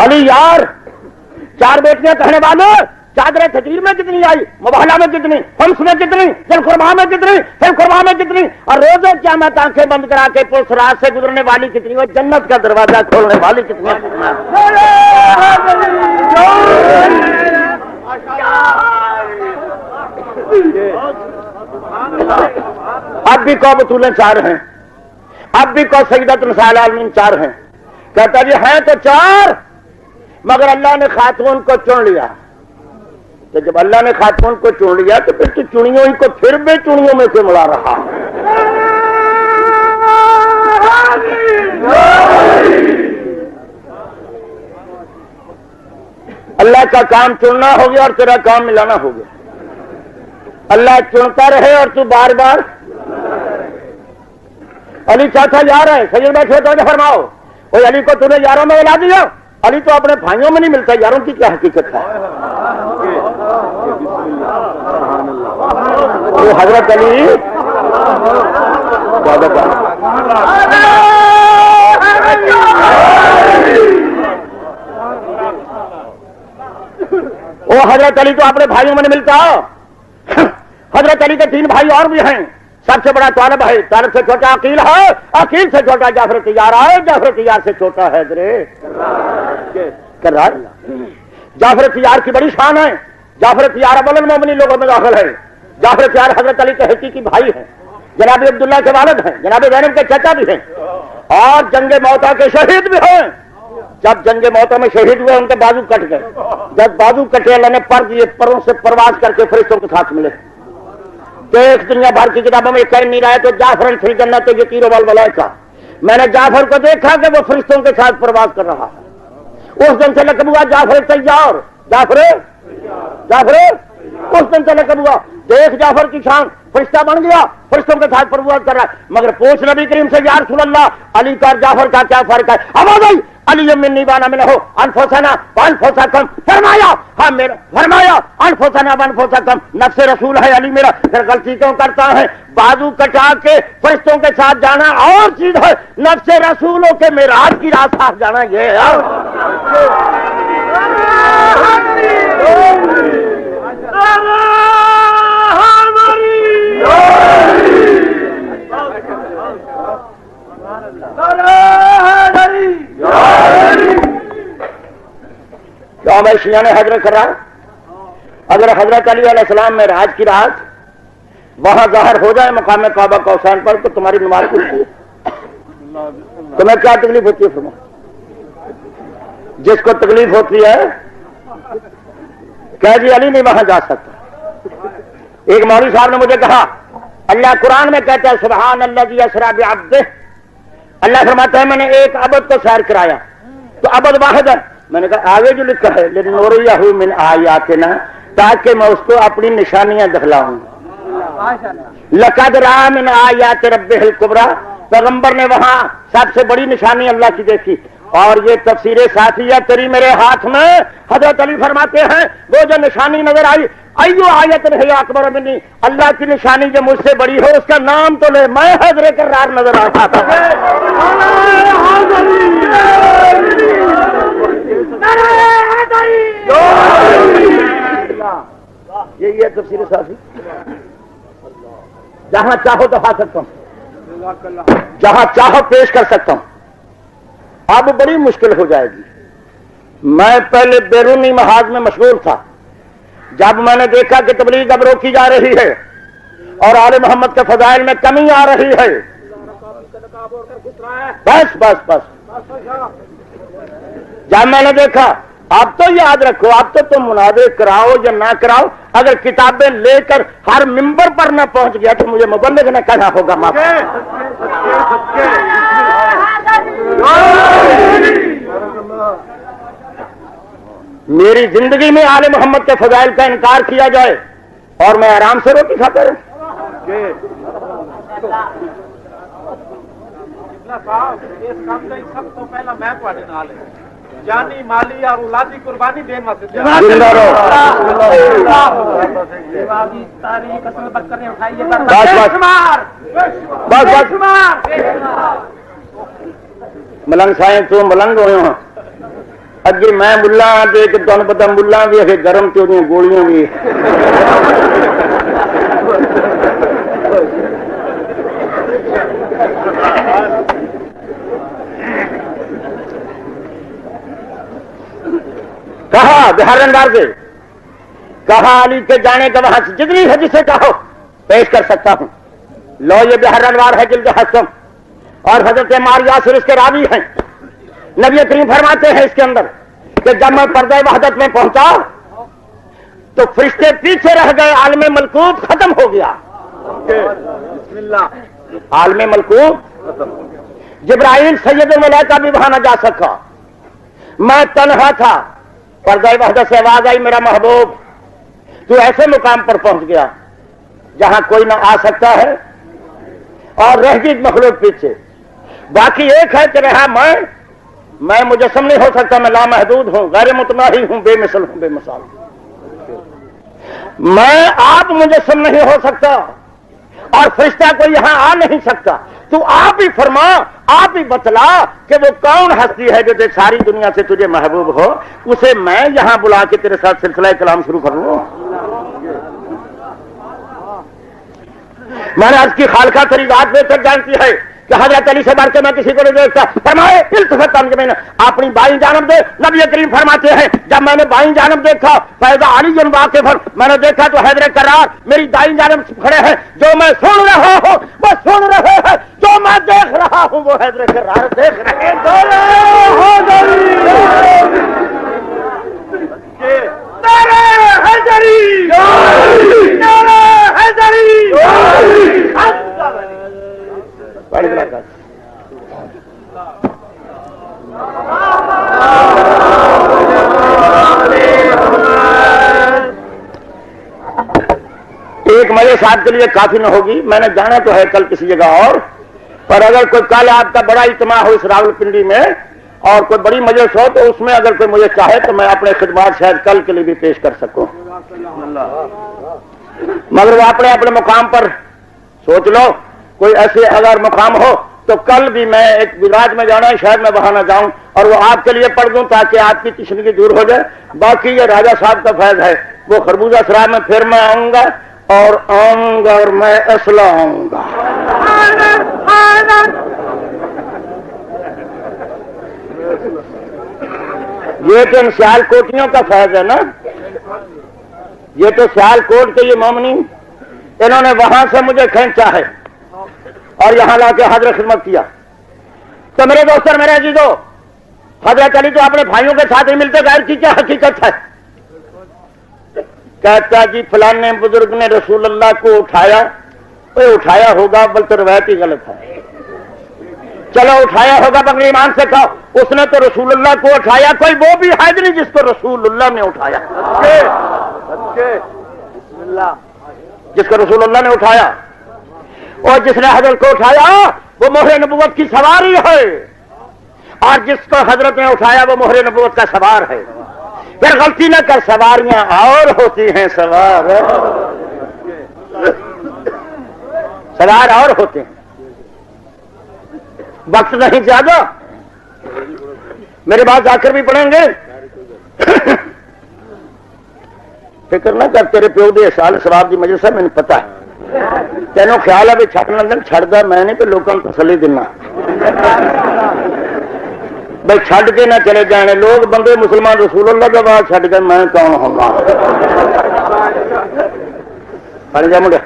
علی یار، چار بیٹیاں کہنے والے، چادر تجویر میں کتنی آئی، مباہلہ میں کتنی، خمس میں کتنی، دل قربا میں کتنی، پھر قربا میں کتنی، اور روزے قیامت آنکھیں بند کرا کے پولیس رات سے گزرنے والی کتنی، وہ جنت کا دروازہ کھولنے والی کتنی. اب بھی کو بطولیں چار ہیں، اب بھی کو سیدۃ نساء العالمین چار ہیں. کہتا جی ہیں تو چار، مگر اللہ نے خاتون کو چن لیا. تو جب اللہ نے خاتون کو چن لیا تو پھر تو چنیوں ہی کو پھر بھی چنیوں میں سے ملا رہا. اللہ کا کام چننا ہو گیا اور تیرا کام ملانا ہو گیا. اللہ چنتا رہے اور تو بار بار. علی چوتھا یار ہے، سید بیٹھے تو فرماؤ وہ علی کو تو نے یاروں میں ملا دیا. علی تو اپنے بھائیوں میں نہیں ملتا، یاروں کی کیا حقیقت ہے؟ وہ حضرت علی وہ حضرت علی تو اپنے بھائیوں میں نہیں ملتا. حضرت علی کے تین بھائی اور بھی ہیں. سب سے بڑا طالب ہے، طالب سے چھوٹا عقیل ہے، عقیل سے چھوٹا جعفر طیار ہے، جعفر طیار سے چھوٹا ہے جعفر طیار کی بڑی شان ہے. جعفر طیار اول المومنین لوگوں میں داخل ہے. جعفر طیار حضرت علی کے حقیقی بھائی ہیں، جناب عبداللہ کے والد ہیں، جناب زینب کے چچا بھی ہیں، اور جنگ موتا کے شہید بھی ہیں. جب جنگ موتا میں شہید ہوئے ان کے بازو کٹ گئے. جب بازو کٹے اللہ نے پر دیے، پروں سے پرواز کر کے فرشتوں کے ساتھ ملے. دیکھ دنیا بھر کی کتابوں میں کہیں نہیں رہا تو جعفر فی الجنت یطیر والملائکہ. میں نے جعفر کو دیکھا کہ وہ فرشتوں کے ساتھ پرواز کر رہا ہے. اس دن سے لقب ہوا جعفر طیار. جعفر اس دن سے لقب ہوا. دیکھ جعفر کی شان، فرشتہ بن گیا، فرشتوں کے ساتھ پرواز کر رہا ہے. مگر پوچھ نبی کریم سے یا رسول اللہ علی کا جعفر کا کیا فرق ہے؟ آواز آئی علی منی وانا منہ انفسنا وانفسکم. فرمایا ہاں میرا، فرمایا انفسنا وانفسکم، نفس رسول ہے علی میرا. پھر غلطی کیوں کرتا ہے؟ بازو کٹا کے فرشتوں کے ساتھ جانا اور چیز ہے، نفس رسولوں کے معراج کی راہ ساتھ جانا یہ ہے. کیا میں شیعہ نے حضرت کر رہا؟ اگر حضرت علی علیہ السلام میں راج کی رات وہاں ظاہر ہو جائے مقام کعبہ کوثان پر تو تمہاری نماز پڑھتی ہے. تمہیں کیا تکلیف ہوتی ہے؟ فرما جس کو تکلیف ہوتی ہے کہ جی علی نہیں وہاں جا سکتا. ایک مولوی صاحب نے مجھے کہا اللہ قرآن میں کہتا ہے سبحان الذی اسری بعبدہ. اللہ فرماتا ہے میں نے ایک عبد کو سیر کرایا تو عبد واحد ہے. میں نے کہا آگے جو لکھا ہے لنریہ من آیاتنا، تاکہ میں اس کو اپنی نشانیاں دکھلاؤں. لقد رأى من آیات ربہ الکبریٰ، پیغمبر نے وہاں سب سے بڑی نشانی اللہ کی دیکھی. اور یہ تفسیر ساتھیہ تری میرے ہاتھ میں. حضرت علی فرماتے ہیں وہ جو نشانی نظر آئی، ایو آیت ہے اکبر منی، اللہ کی نشانی جو مجھ سے بڑی ہو اس کا نام تو لے، میں حضر کرار نظر آتا تھا. یہی ہے تفسیر ساتھی. جہاں چاہو دکھا سکتا ہوں، جہاں چاہو پیش کر سکتا ہوں. اب بڑی مشکل ہو جائے گی. میں پہلے بیرونی محاذ میں مشغول تھا. جب میں نے دیکھا کہ تبلیغ اب روکی جا رہی ہے اور آل محمد کے فضائل میں کمی آ رہی ہے، بس بس بس جب میں نے دیکھا اب تو یاد رکھو، اب تو تم مناظرے کراؤ یا نہ کراؤ، اگر کتابیں لے کر ہر ممبر پر نہ پہنچ گیا تو مجھے مبلغ نہ کہنا ہوگا. میری زندگی میں آل محمد کے فضائل کا انکار کیا جائے اور میں آرام سے روٹی کھاتا رہوں. اس کام کا سب تو پہلا میں جانی مالی اور اولادی قربانی دینے واسطے ملنگ سائیں تو ملنگ ہوئے ہوں اگے میں ملا دے کے تمہیں پتا ملا بھی ہے گرم تو گولیاں بھی کہا بہار انوار سے کہا علی کے جانے کا وہاں سے جتنی ہے جسے چاہو پیش کر سکتا ہوں. لو یہ بہار انوار ہے جلد حسم اور حضرت عمار یاسر اس کے راوی ہیں. نبی کریم فرماتے ہیں اس کے اندر کہ جب میں پردہ وحدت میں پہنچا تو فرشتے پیچھے رہ گئے, عالم ملکوت ختم ہو گیا. عالم ملکوت جبرائیل سید الملائکہ بھی وہاں نہ جا سکا. میں تنہا تھا, پردہ وحدت سے آواز آئی میرا محبوب تو ایسے مقام پر پہنچ گیا جہاں کوئی نہ آ سکتا ہے اور رہ گئی مخلوق پیچھے. باقی ایک ہے کہ رہا میں مجسم نہیں ہو سکتا, میں لامحدود ہوں, غیر متناہی ہوں, بے مثل ہوں, بے مثال. میں آپ مجسم نہیں ہو سکتا اور فرشتہ کو یہاں آ نہیں سکتا. تو آپ ہی فرما, آپ ہی بتلا کہ وہ کون ہستی ہے جو ساری دنیا سے تجھے محبوب ہو, اسے میں یہاں بلا کے تیرے ساتھ سلسلہ کلام شروع کر لوں. میں نے آج کی خالقہ تیری ذات بے تک جانتی ہے کہ حضرت علی سے بڑھ کے میں کسی کو نہیں دیکھتا. فرمائے التفت کام کے میں نے اپنی بائیں جانب دے. نبی کریم فرماتے ہیں جب میں نے بائیں جانب دیکھا فیضا علی جن واقف میں نے دیکھا تو حیدر کرار میری دائیں جانب کھڑے ہیں. جو میں سن رہا ہوں وہ سن رہے ہیں, جو میں دیکھ رہا ہوں وہ حیدر کرار دیکھ رہے ہیں. ایک مجلس آپ کے لیے کافی نہ ہوگی. میں نے جانا تو ہے کل کسی جگہ اور, پر اگر کوئی کل آپ کا بڑا اجتماع ہو اس راول پنڈی میں اور کوئی بڑی مجلس ہو تو اس میں اگر کوئی مجھے چاہے تو میں اپنے خدمات شاید کل کے لیے بھی پیش کر سکوں. مگر وہ اپنے اپنے مقام پر سوچ لو. کوئی ایسے اگر مقام ہو تو کل بھی میں ایک ولاج میں جانا ہے, شاید میں وہاں نہ جاؤں اور وہ آپ کے لیے پڑھ دوں تاکہ آپ کی تشنگی دور ہو جائے. باقی یہ راجہ صاحب کا فیض ہے, وہ خربوزہ سرا میں پھر میں آؤں گا اور میں اصلہ آؤں گا. یہ تو ان سیال کوٹیوں کا فیض ہے نا. یہ تو سیال کوٹ کے یہ مومنی انہوں نے وہاں سے مجھے کھینچا ہے اور یہاں لا کے حاضر خدمت کیا. تو میرے دوستر میرے عزیزو, حضرت علی تو اپنے بھائیوں کے ساتھ ہی ملتے, غیر کی کیا حقیقت ہے؟ کہتا جی فلانے بزرگ نے رسول اللہ کو اٹھایا. اٹھایا ہوگا بلکہ روایت ہی غلط ہے. چلو اٹھایا ہوگا بغیر ایمان سے کہو, اس نے تو رسول اللہ کو اٹھایا. کوئی وہ بھی ہے نہیں جس کو رسول اللہ نے اٹھایا, جس کو رسول اللہ نے اٹھایا. اور جس نے حضرت کو اٹھایا وہ مہر نبوت کی سواری ہے, اور جس کو حضرت نے اٹھایا وہ مہر نبوت کا سوار ہے. پھر غلطی نہ کر, سواریاں اور ہوتی ہیں, سوار اور ہوتے ہیں. وقت نہیں زیادہ, میرے بعد آ کر بھی پڑھیں گے. فکر نہ کر, تیرے پیو دے سال سواب دی مجلس ہے, مجھے پتا ہے. تینوں خیال ہے بھی چھٹ لندن چھڑ دا, میں نہیں تو لوگوں کو تسلی دینا بھائی چھڈ کے نہ چلے جانے. لوگ بندے مسلمان رسول اللہ کے بعد چھڈ گئے, میں کون ہوں گا؟ جا مجھے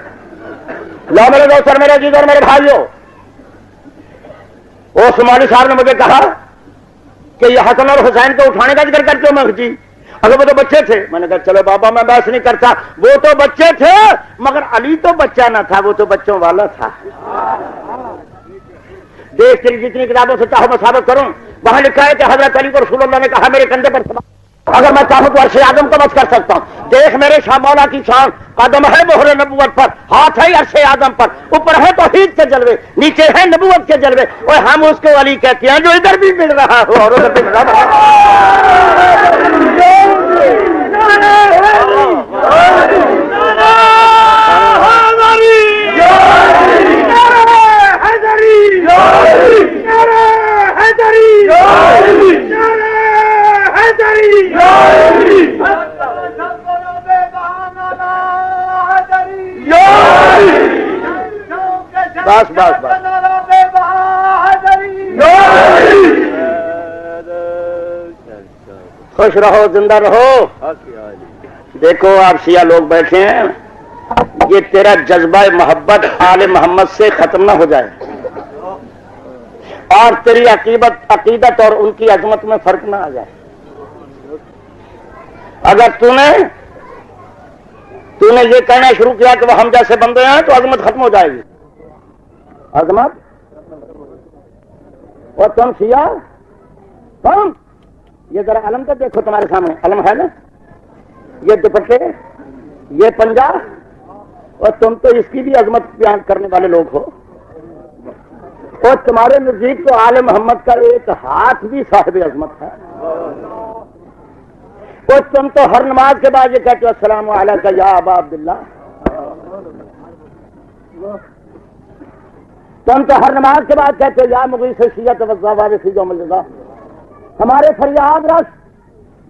لو میرے دوست اور میرے جیت اور میرے بھائیوں, وہ سمالی صاحب نے مجھے کہا کہ یہ حسن اور حسین کو اٹھانے کا ذکر کرتے ہو. میں جی اگر وہ تو بچے تھے. میں نے کہا چلو بابا میں بحث نہیں کرتا, وہ تو بچے تھے مگر علی تو بچہ نہ تھا, وہ تو بچوں والا تھا. دیکھ تیری جتنی کتابوں سے چاہو میں ثابت کروں. وہاں لکھا ہے کہ حضرت علی کو رسول اللہ نے کہا میرے کندھے پر سوار. اگر میں چاہوں تو عرش اعظم کو مس کر سکتا ہوں. دیکھ میرے شاہ مولا کی شان, قدم ہے مہر نبوت پر, ہاتھ ہے عرش اعظم پر, اوپر ہے توحید کے جلوے, نیچے ہے نبوت کے جلوے. اور ہم اس کو علی کہتے ہیں جو ادھر بھی مل رہا ہو اور ادھر بھی مل رہا بس بس بس. خوش رہو, زندہ رہو. دیکھو آپ شیعہ لوگ بیٹھے ہیں, یہ تیرا جذبہ محبت آل محمد سے ختم نہ ہو جائے اور تیری عقیدت اور ان کی عظمت میں فرق نہ آ جائے. اگر تو نے یہ کہنا شروع کیا کہ وہ ہم جیسے بندے ہیں تو عظمت ختم ہو جائے گی. عظمت اور تم شیعہ تم یہ ذرا علم تو دیکھو, تمہارے سامنے علم ہے نا, یہ دوپٹے, یہ پنجہ, اور تم تو اس کی بھی عظمت بیان کرنے والے لوگ ہو. اور تمہارے نزدیک تو آل محمد کا ایک ہاتھ بھی صاحب عظمت ہے. اور تم تو ہر نماز کے بعد یہ کہتے ہو السلام علیکم یا ابا عبداللہ. تم تو ہر نماز کے بعد کہتے ہو یا مغیث شیعۃ والزوارث یوم الجزا. ہمارے فریاد رس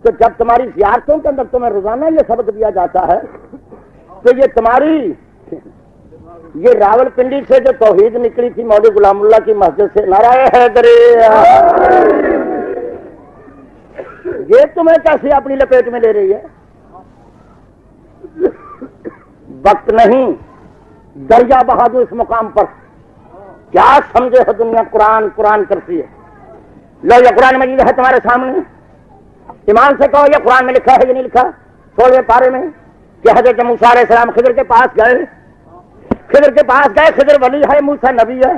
کہ جب تمہاری زیارتوں کے اندر تمہیں روزانہ یہ سبق دیا جاتا ہے کہ یہ تمہاری یہ راول پنڈی سے جو توحید نکلی تھی مولوی غلام اللہ کی مسجد سے, نعرہ حیدری, یہ تمہیں کیسے اپنی لپیٹ میں لے رہی ہے؟ وقت نہیں, دریا بہا دو اس مقام پر. کیا سمجھے ہو دنیا, قرآن قرآن کرتی ہے. لو یہ قرآن مجید ہے تمہارے سامنے, ایمان سے کہو یہ قرآن میں لکھا ہے یہ نہیں لکھا. 16ویں پارے میں کہ حضرت موسیٰ علیہ السلام خضر کے پاس گئے, خضر ولی ہے, موسیٰ نبی ہے.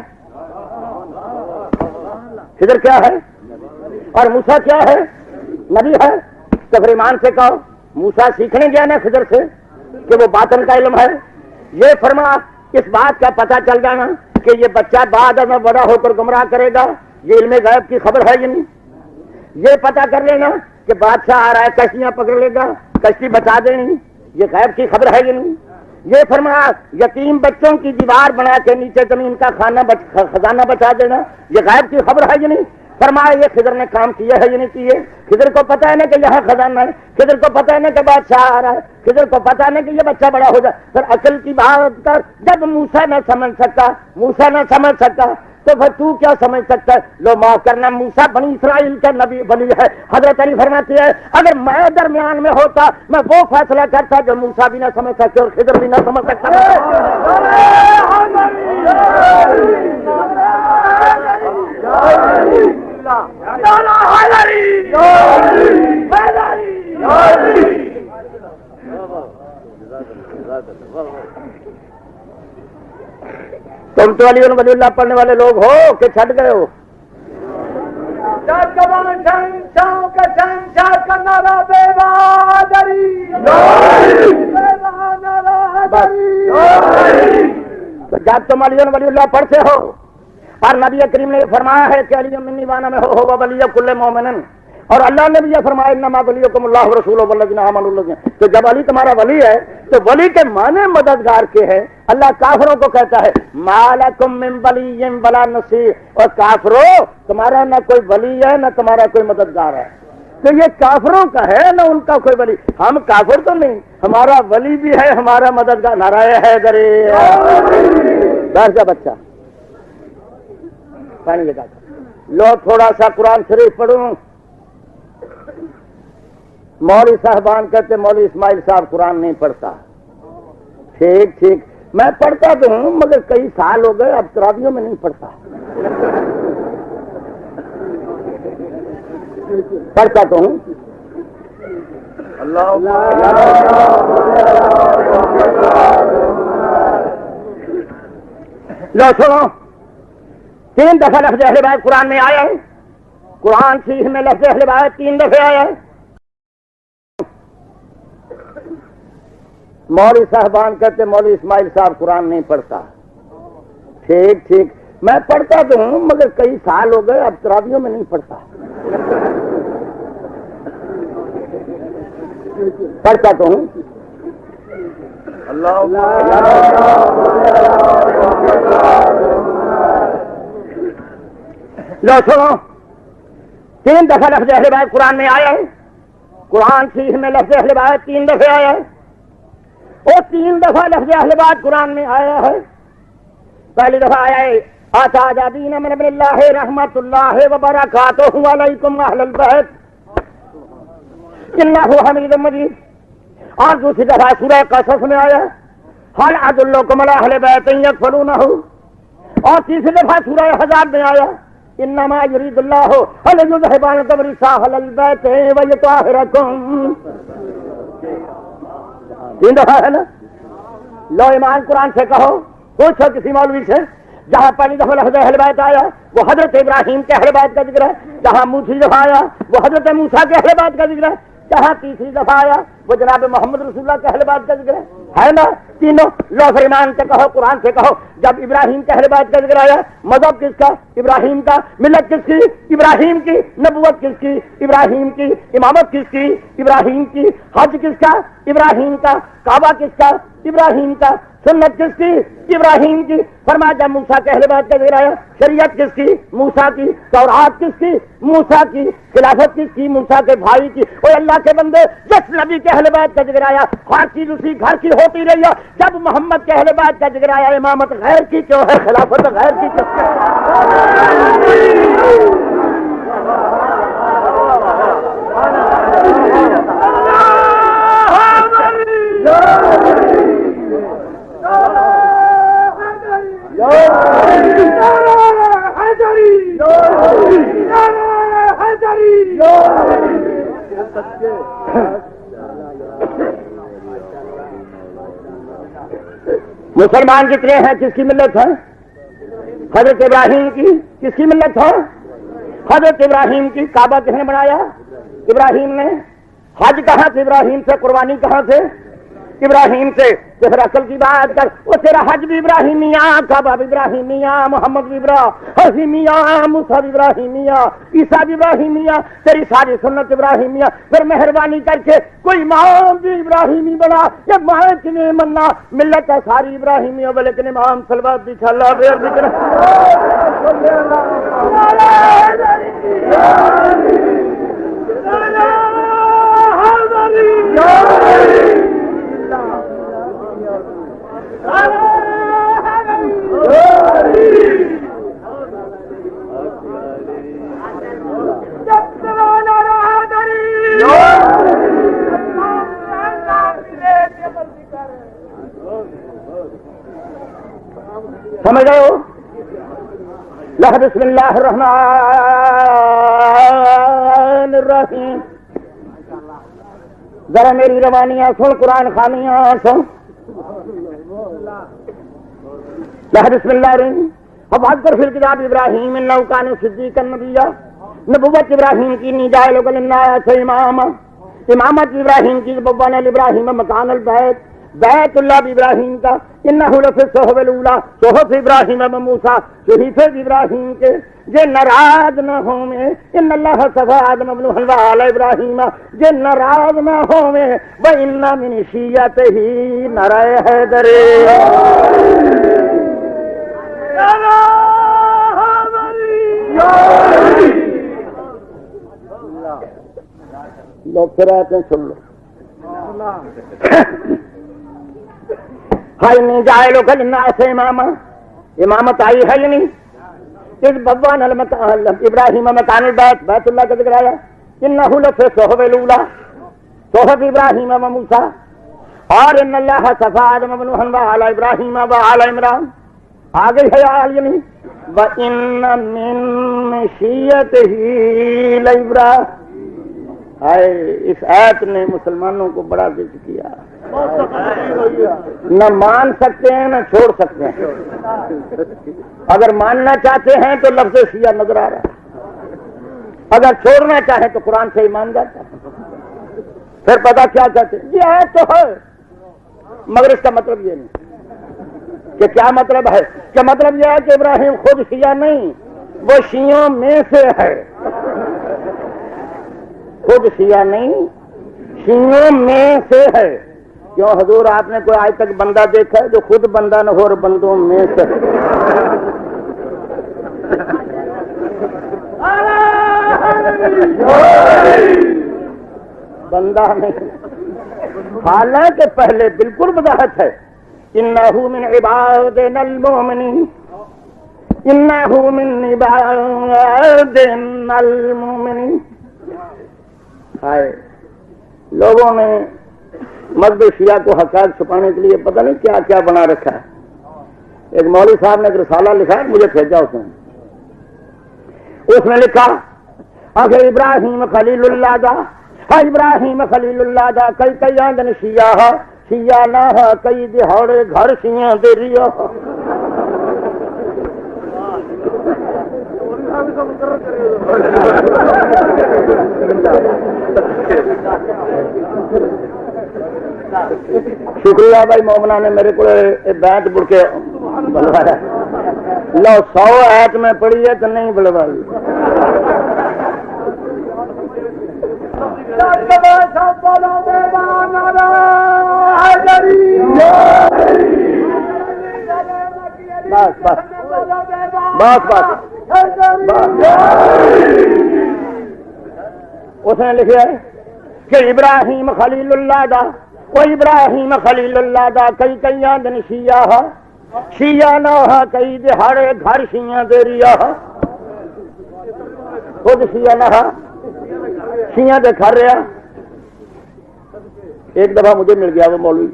خضر کیا ہے اور موسیٰ کیا ہے؟ نبی ہے. تو پھر ایمان سے کہو موسیٰ سیکھنے گیا نا خضر سے کہ وہ باطن کا علم ہے. یہ فرما اس بات کا پتہ چل جانا کہ یہ بچہ بعد میں بڑا ہو کر گمراہ کرے گا, یہ علم غیب کی خبر ہے یا نہیں. یہ پتہ کر لینا کہ بادشاہ آ رہا ہے کشتیاں پکڑ لے گا, کشتی بچا دینی, یہ غیب کی خبر ہے یا نہیں. یہ فرما یتیم بچوں کی دیوار بنا کے نیچے زمین کا خزانہ بچا دینا, یہ غیب کی خبر ہے یا نہیں. فرمایا یہ خضر نے کام کیا ہے یا نہیں کیے. خضر کو پتہ ہے نا کہ یہاں خزانہ ہے, خضر کو پتہ ہے نا کہ بادشاہ آ رہا ہے, خضر کو پتہ ہے نا کہ یہ بچہ بڑا ہو جائے. پھر عقل کی بات کر, جب موسیٰ نہ سمجھ سکتا تو پھر تو کیا سمجھ سکتا ہے. لو معاف کرنا, موسیٰ بنی اسرائیل کا نبی ولی ہے. حضرت علی فرماتے ہیں اگر میں درمیان میں ہوتا میں وہ فیصلہ کرتا جو موسیٰ بھی نہ سمجھ سکتے اور خضر بھی نہ سمجھ سکتا. تم تو علی ولی اللہ پڑھنے والے لوگ ہو کہ چھٹ گئے ہو؟ جب تم علی ولی اللہ پڑھتے ہو اور نبی کریم نے فرمایا ہے کہ علی منی وانا میں ہو ولی کل مومن, اور اللہ نے بھی یہ فرمایا انما ولیکم اللہ ورسولہ والذین آمنوا, تو جب علی تمہارا ولی ہے تو ولی کے معنی مددگار کے ہے. اللہ کافروں کو کہتا ہے ما لکم من ولی ولا نصیر, اور کافروں تمہارا نہ کوئی ولی ہے نہ تمہارا کوئی مددگار ہے. تو یہ کافروں کا ہے نہ ان کا کوئی ولی. ہم کافر تو نہیں, ہمارا ولی بھی ہے ہمارا مددگار. نعرہ حیدری. بیٹھ جا بچہ, پانی لگا لو تھوڑا سا قرآن شریف پڑھوں. مولوی صاحبان کہتے مولوی اسماعیل صاحب قرآن نہیں پڑھتا. ٹھیک میں پڑھتا تو ہوں مگر کئی سال ہو گئے, اب تراویحوں میں نہیں پڑھتا. پڑھتا تو ہوں. لو سنو, 3 دفعہ لفظ اہل بیت قرآن میں آیا ہے. قرآن شریف میں لفظ اہل بیت 3 دفعہ آیا ہے. مولوی صاحبان کہتے مولوی اسماعیل صاحب قرآن نہیں پڑھتا. ٹھیک میں پڑھتا تو ہوں مگر کئی سال ہو گئے اب تراویحوں میں نہیں پڑھتا. پڑھتا تو ہوں. لو سنو 3 دفعہ لفظ اہل بیت قرآن میں آیا ہے. قرآن شریف میں لفظ اہل بیت 3 دفعہ آیا ہے. اور 3 دفعہ لفظ اہل بیت قرآن میں آیا ہے. پہلی دفعہ آیا ہے آتا جابین من ابن اللہ رحمت اللہ وبرکاتہ علیکم اہل البیت انہ حمید مجید. اور دوسری دفعہ سورہ قصص میں آیا حل ادلکم علی اہل بیت یکفلونہ. اور تیسری دفعہ سورہ احزاب میں آیا انما یرید اللہ لیذھب عنکم الرجس اہل البیت ویطہرکم. 3 دفعہ ہے نا. لو ایمان قرآن سے کہو پوچھو کسی مولوی سے جہاں پہلی دفعہ لفظ اہل بیت آیا وہ حضرت ابراہیم کے اہل بیت کا ذکر ہے. جہاں دوسری دفعہ آیا وہ حضرت موسیٰ کے اہل بیت کا ذکر ہے. جہاں تیسری دفعہ آیا وہ جناب محمد رسول اللہ کے اہل بیت کا ذکر ہے نا. تینوں لو ایمان سے کہو قرآن سے کہو. جب ابراہیم کے اہل بیت کا ذکر آیا مذہب کس کا؟ ابراہیم کا. ملت کس کی؟ ابراہیم کی. نبوت کس کی؟ ابراہیم کی. امامت کس کی؟ ابراہیم کی. حج کس کا؟ ابراہیم کا. کعبہ کس کا؟ ابراہیم کا. سنت کس کی؟ ابراہیم کی. فرمایا جب موسیٰ کے اہل بیت کا ذکر آیا شریعت کس کی؟ موسیٰ کی. تورات کس کی؟ موسیٰ کی. خلافت کس کی؟ موسیٰ کے بھائی کی. اور اللہ کے بندے جس نبی کے اہل بیت کا ذکر آیا ہر چیز اسی گھر کی ہوتی رہی ہے. جب محمد کے اہل بیت کا ذکر آیا امامت غیر کی کیوں ہے؟ خلافت غیر کی کیوں مسلمان کتنے ہیں؟ کس کی ملت ہے؟ حضرت ابراہیم کی. کس کی ملت ہے؟ حضرت ابراہیم کی. کعبہ کس نے بنایا؟ ابراہیم نے. حج کہاں سے؟ ابراہیم سے. قربانی کہاں سے؟ ابراہیم سے. تو پھر اصل کی بات کر وہ تیرا حج بھی ابراہیمیہ، کعبہ بھی ابراہیمیہ، محمد بھی ابراہیمیہ، موسیٰ بھی ابراہیمیہ، عیسیٰ بھی ابراہیمیہ، تیری ساری سنت ابراہیمیہ. پھر مہربانی کر کے کوئی امام بھی ابراہیمی بنا. یہ مائیں کنے مننا ملت ہے ساری ابراہیمی ہو لیکن امام صلوات بھی چلا بیر بھی سمجھ گئے ہو؟ بسم اللہ الرحمن الرحیم. ذرا میری روانیاں سن، قرآن خانیاں سن. بسم اللہ الرحیم. اب اذکر فی الکتاب ابراہیم انہ کان صدیقا نبیا. نبوت ابراہیم کی نہیں جائے لوگ للناس اماما. امامت ابراہیم کی بوان ابراہیم مکان البیت. بیت اللہ بھی ابراہیم کا. انہ لفی الصحف الاولی صحف ابراہیم و موسیٰ صحیفے ابراہیم کے. جے ناراض نہ ہوں میں ان اللہ صفا آدم ابن حلوہ علی ابراہیم. جے ناراض نہ ہوں میں وَإِنَّ مِنْ شِيَّتِهِ نَرَى حیدر. لوگ پھر آتے ہیں سن لو. ہائی نہیں جائے لوگ الناس اماما. امامت آئی ہے نہیں. اس بوان ابراہیم مکان البیت بیت اللہ کا ذکر آیا. انہ لفی الصحف الاولی صحف ابراہیم و موسیٰ. اور ان اللہ صفا آدم ابن حنبہ علی ابراہیم و علی عمران. آگے ہے آل نہیں. وَإِنَّ مِن شِيَّتِهِ لَإِبْرَاهِيمَ. اس آیت نے مسلمانوں کو بڑا ضد کیا، نہ مان سکتے ہیں نہ چھوڑ سکتے ہیں۔ اگر ماننا چاہتے ہیں تو لفظ شیعہ نظر آ رہا ہے، اگر چھوڑنا چاہیں تو قرآن سے ایمان جاتا ہے۔ پھر پتا کیا کہتے ہیں، یہ آیت تو ہے مگر اس کا مطلب یہ نہیں کہ کیا مطلب ہے، کہ مطلب یہ ہے کہ ابراہیم خود شیعہ نہیں، وہ شیعوں میں سے ہے، خود شیعہ نہیں شیعوں میں سے ہے۔ کیوں حضور آپ نے کوئی آج تک بندہ دیکھا ہے جو خود بندہ نہ ہو اور بندوں میں سے ہے؟ بندہ نہیں، حالانکہ پہلے بالکل وضاحت ہے، انہ من عبادنا المؤمنین، انہ من عبادنا المؤمنین۔ لوگوں نے مذہب شیعہ کو حقائق چھپانے کے لیے پتہ نہیں کیا کیا بنا رکھا ہے۔ ایک مولوی صاحب نے ایک رسالہ لکھا ہے، مجھے بھیجا اس نے لکھا اگر ابراہیم خلیل اللہ دا، ابراہیم خلیل اللہ دا کئی کئی آندن شیعہ شیعہ نہ کئی دہاڑے گھر شیعہ دے ریا۔ شکریہ بھائی مومنا نے میرے کو بیت بڑھ کے بلوایا، لو 100 ایت میں پڑھی ہے تو نہیں بلوائی۔ بس بس بس بس اس نے لکھا ہے کہ ابراہیم خلیل اللہ دا، وہ ابراہیم خلیل اللہ دا کئی کئی آندن شیعہ شیعہ نہ کئی دہاڑے گھر شیعہ دے ریا، خود شیعہ نہ شیعہ دے گھر رہا۔ ایک دفعہ مجھے مل گیا وہ مولوی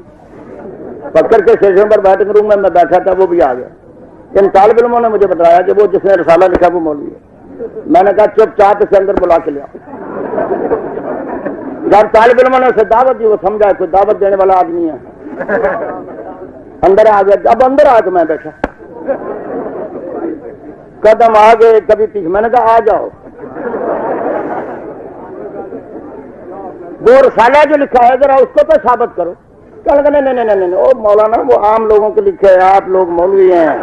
پکڑ کے اسٹیشن پر بیٹھنگ روم میں بیٹھا تھا، وہ بھی آ گیا۔ ان طالب علموں نے مجھے بتایا کہ وہ جس نے رسالہ لکھا وہ مولوی ہے۔ میں نے کہا چپ چاپ اسے اندر بلا کے لیا۔ جب طالب علموں نے اسے دعوت دی، وہ سمجھا کوئی دعوت دینے والا آدمی ہے، اندر آ گیا۔ اب اندر آ کے میں بیٹھا، قدم آگے کبھی پیچھے، میں نے کہا آ جاؤ۔ وہ رسالہ جو لکھا ہے ذرا اس کو تو ثابت کرو۔ نہیں نہیں نہیں نہیں، وہ مولانا وہ عام لوگوں کے لکھے ہیں، آپ لوگ مولوی ہیں۔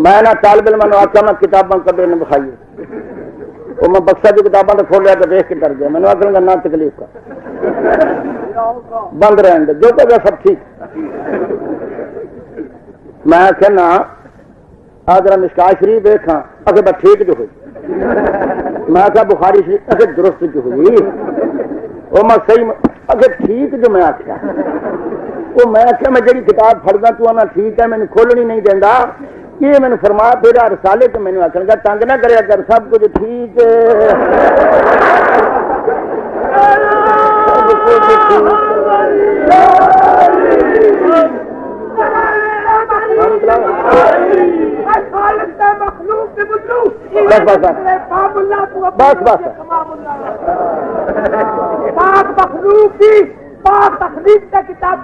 میں نہ طالب علم نے آخیا میں کتاباں کبھی نہیں بکھائیے، وہ میں بکسا کی کتاباں تو کھولیا تو دیکھ کے ڈر گیا۔ میں نے آخر نہ تکلیف کا بند رہن دے، جو کہ سب ٹھیک۔ میں آخیا نہ ذرا مشکات شریف دیکھا، اگر بس ٹھیک جو ہوئی۔ میں آخیا بخاری شریف اگر درست جو ہوئی، وہ میں صحیح اگر ٹھیک جو میں آخیا، وہ میں آخیا میں جی کتاب پڑھدا تو آنا ٹھیک ہے، مینوں کھولنی نہیں دینا۔ یہ میں نے فرمایا پھر رسالے کے مینوں آخر گا تنگ نہ کریا کر، سب کچھ ٹھیک ہے۔ بس بس بس بس مخلوق کی پاک تخلیق کا کتاب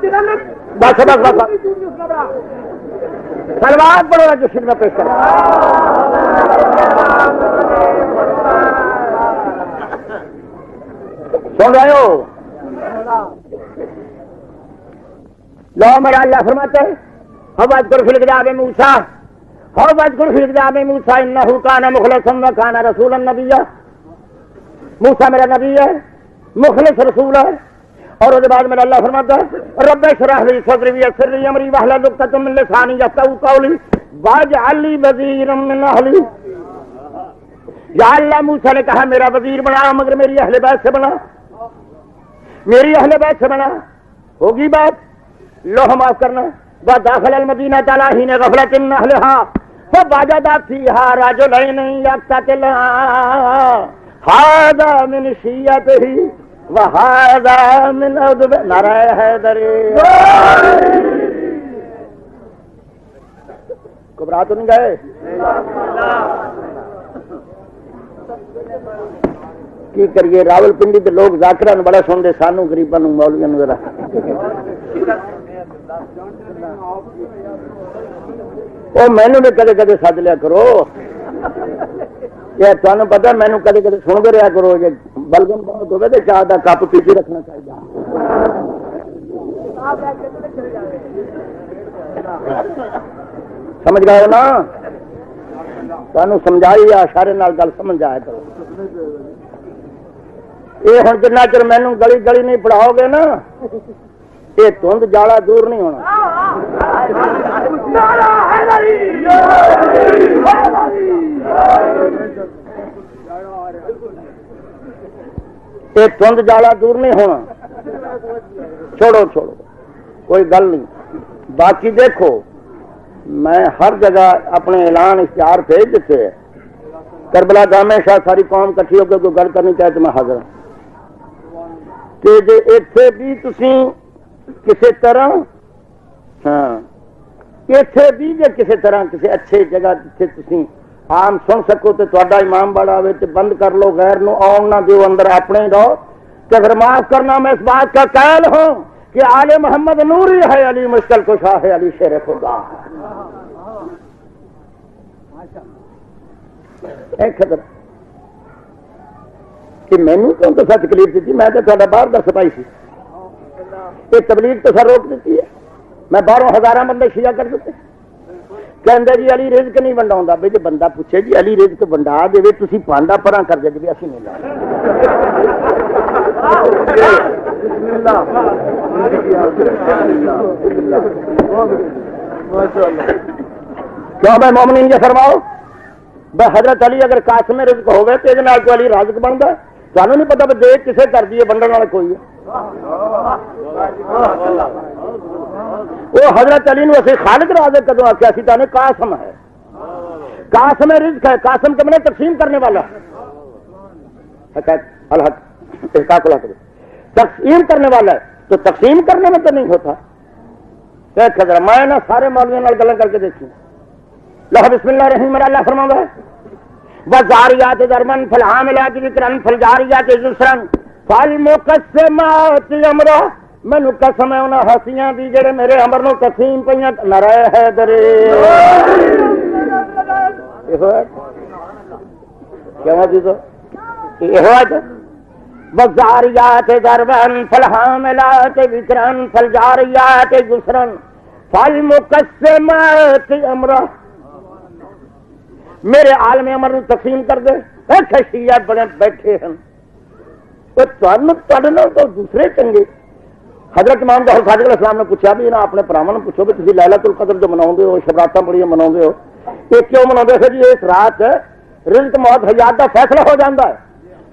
بس بس بس سلوات پڑھو جو شکر میں پیش کرا۔ سن رہے ہو؟ لو میرا اللہ فرماتا ہے وَاذْكُرْ فِي الْكِتَابِ مُوسَىٰ وَاذْكُرْ فِي الْكِتَابِ مُوسَىٰ إِنَّهُ كَانَ مُخْلَصًا وَكَانَ رَسُولًا نَبِيًّا۔ موسیٰ میرا نبی ہے، مخلص رسول ہے۔ اور اس کے بعد میرا اللہ فرماتا ہے رب اشرح لي صدري ويسر لي امري واحلل عقدة من لساني يفقهوا قولي واجعل لي وزيرا من اهلي۔ یا اللہ موسیٰ نے کہا میرا وزیر بنا، مگر میری اہل بیت سے بنا، میری اہل بیت سے بنا۔ ہوگی بات، لوح معاف کرنا۔ ودخل المدینہ حین غفلۃ من اہلها فوجد فیہا رجلین یقتتلان ھذا من شیعتہ وہذا من عدو۔ نعرہ حیدری۔ گھبرا تو نہیں گئے؟ کی کریے راول پنڈی کے لوگ ذاکرہ بڑا سنتے سانو غریباں مولویاں ذرا وہ مینو بھی کدے کدے سد لیا کرو یا تمہیں پتا مینو کدے کدے سنتے رہا کرو جی بلگم بہت ہوگا تو چاہ کا کپ پیچھے رکھنا چاہیے سمجھ گئے نا تمہیں سمجھائی اشارے نال گل سمجھ آیا کرو یہ ہوں جنہ چر مینو گلی گلی نہیں پڑھاؤ گے نا یہ دھند جالا دور نہیں ہونا یہ دھند جالا دور نہیں ہونا چھوڑو چھوڑو کوئی گل نہیں باقی دیکھو میں ہر جگہ اپنے اعلان اشتہار بھیج دیتے ہیں کربلا جامع شاہ ساری قوم کٹھی ہو کے کوئی گل کرنی چاہے تو میں حاضر ہوں کہ جی اتنے بھی تسی کسی طرح ہاں اتنے بھی جی کسی طرح کسی اچھے جگہ جتنے تسی عام سن سکو تو تا امام بڑا ہوئے تو بند کر لو غیر نو آن نہ دیو اندر اپنے رہو کہ پھر معاف کرنا میں اس بات کا قائل ہوں کہ آل محمد نوری ہے علی مشکل کشا ہے علی شیر خدا کہ مینو کیوں تو تکلیف دیتی میں تو باہر کا سپاہی سی یہ تبلیغ تو سر روک دیتی ہے میں باہروں ہزار بندے شیعہ کر دیتے کہندے جی علی رزق نہیں ونڈاؤندا بھئی جے بندہ پوچھے جی علی رزق ونڈا دے تسی پانڈا پراں کر دے جی اسی نہیں لا بسم اللہ کیوں میں مومنین یہ فرماؤ بھائی حضرت علی اگر قاسم رزق ہوگئے تو یہ نال کو علی رازق بن گئے سانو نہیں پتا دے کسے کر دیے بنڈن والا کوئی ہے وہ حضرت علی نے اسی خالق رازق کدو آخیا سی تانے قاسم ہے قاسم رزق ہے قاسم کے میں تقسیم کرنے والا الحق احقاق الحق تقسیم کرنے والا ہے تو تقسیم کرنے میں تو نہیں ہوتا خدرہ میں نا سارے مولویوں نال گلاں کر کے دیکھی لہ بسم اللہ الرحمن الرحیم اللہ فرماتا ہے وزاریات درمن فالحاملات ذکرن فالجاریات یسرن فالمقسمات امرا مینوں قسم ہے انہاں ہنسیاں دی جڑے میرے امر نو تقسیم پئیاں نرے حیدر کیا جی تو یہ ہوا وزاریات درمن فالحاملات ذکرن فالجاریات یسرن فالمقسمات امرا میرے عالم امر نو تقسیم کر دے شیعہ بڑے بیٹھے ہیں تو دوسرے چنگے حضرت امام ظاہر صادق علیہ السلام نے پوچھا بھی نا اپنے پراواں نے پوچھو بھی تسی لیلۃ القدر جو مناؤندے ہو شبراتاں بڑی مناؤندے ہو یہ کیوں مناؤندے ہو جی اس رات رزق موت حیات دا فیصلہ ہو جاندا ہے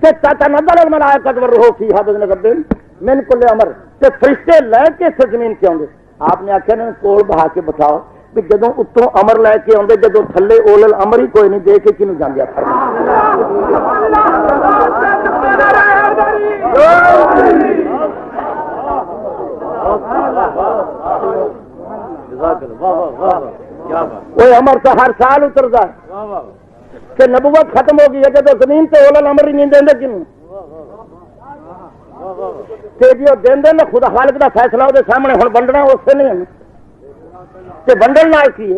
کہ تتنزل الملائکۃ والروح فیھا باذن ربہم من کل امر تے فرشتے لے کے اس زمین تے آوندے آپ نے آخیا نا کول بہا کے بٹھاؤ کہ جدوں اتوں امر لے کے آدھے جدوں تھلے اولل امر ہی کوئی نہیں دے کے کنوں جاندیا وہ امر تو ہر سال اترتا ہے کہ نبوت ختم ہو گئی ہے جدوں زمین تے اولل امر ہی نہیں دیں کنوں جی وہ دیں نا خدا خالق دا فیصلہ وہ سامنے ہوں بنڈنا اس سے نہیں بنڈل نال کی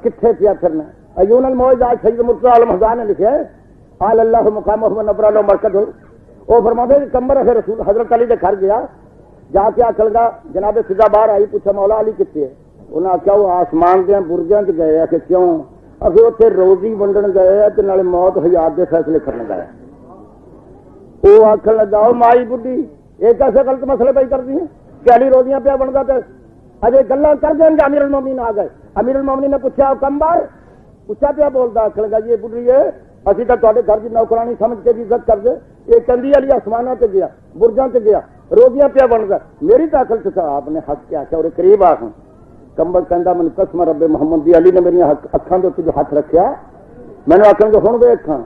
کتنے پیا پھرنا ایون الموج آج سید مرتضی عالم حضار نے لکھا ہے آل اللہ مقام محمد نبر اللہ مرکز ہو وہ فرماتے ہیں کمبر ہے رسول حضرت علی کے گھر گیا جا کے آخر گا جناب فضا باہر آئی پوچھا مولا علی کتنے انہیں آخیا وہ آسمان دیا برجاں چ گئے کہ کیوں ابھی اتنے روزی ونڈن گئے تو نالے موت حیات کے فیصلے کرنے گئے وہ آخر لگا مائی بڈھی یہ کیسے غلط مسئلے پہ کرتی ہیں کہ علی روزیاں پیا بنتا تو اجے گلا کر دیں گے امیر المومنین آ گئے امیر المومنین نے پوچھا کمبر پوچھا پیا بولتا آخر لگا یہ بڈھی ہے اسی تو تے گھر کی نوکرانی سمجھ کے عزت کر دے یہ کندی علی آسمانوں سے گیا برجاں سے گیا روزیاں پیا بنتا میری تو عقل سے آپ نے حق کیا اور قریب آ کمبل کہہ من قسم رب محمد دی علی نے میری اکھاں دے جو ہاتھ رکھیا میں نے آخر ہوں ویکھاں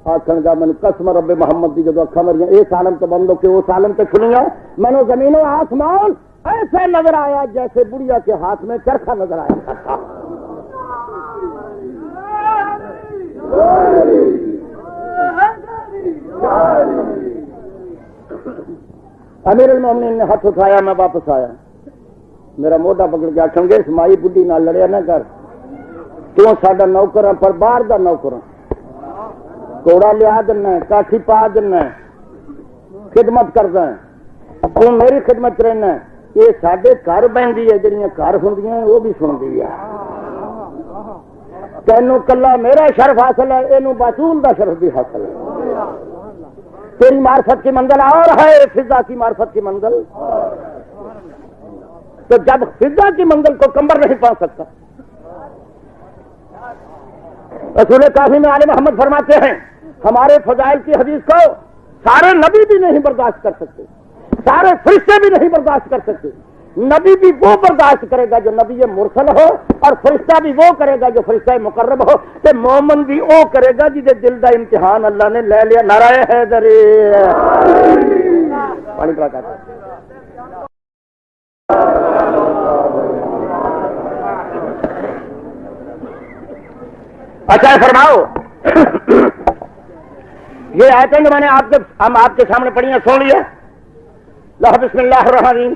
آخر گا من قسم رب محمد دی جدو اکھاں میری اس عالم تو بند ہو کے اس عالم تے کھلیاں میں نے زمین و آسمان ایسے نظر آیا جیسے بڑھیا کے ہاتھ میں چرخا نظر آیا امیر المومنین نے ہاتھ اٹھایا, میں واپس آیا, میرا موڈا پکڑ کے آخر گے اسمائی بڈھی نال لڑیا نہ کر, کیوں ساڈا نوکر ہے پر باہر دا نوکر ہے, کوڑا لیا دینا, کاٹھی پا دینا, خدمت کردا ہے, تو میری خدمت رہنا. یہ سارے گھر بہنتی ہے, جہاں گھر ہوں وہ بھی سنتی ہے. تینوں کلا میرا شرف حاصل ہے, یہ باطول دا شرف بھی حاصل ہے. تیری معرفت کی منزل اور ہے, فضا کی معرفت کی منزل. تو جب فضا کی منزل کو کمبر نہیں پا سکتا, رسول کافی میں آل محمد فرماتے ہیں ہمارے فضائل کی حدیث کو سارے نبی بھی نہیں برداشت کر سکتے, سارے فرشتے بھی نہیں برداشت کر سکتے. نبی بھی وہ برداشت کرے گا جو نبی مرسل ہو, اور فرشتہ بھی وہ کرے گا جو فرشتہ مقرب ہو, کہ مومن بھی وہ کرے گا جسے دل دا امتحان اللہ نے لے لیا. نعرہ حیدری پانی پڑا کہتا ہے. اچھا فرماؤ, یہ آیتیں جو میں نے ہم آپ کے سامنے پڑھی ہیں سن لیا. بسم اللہ الرحمن الرحیم.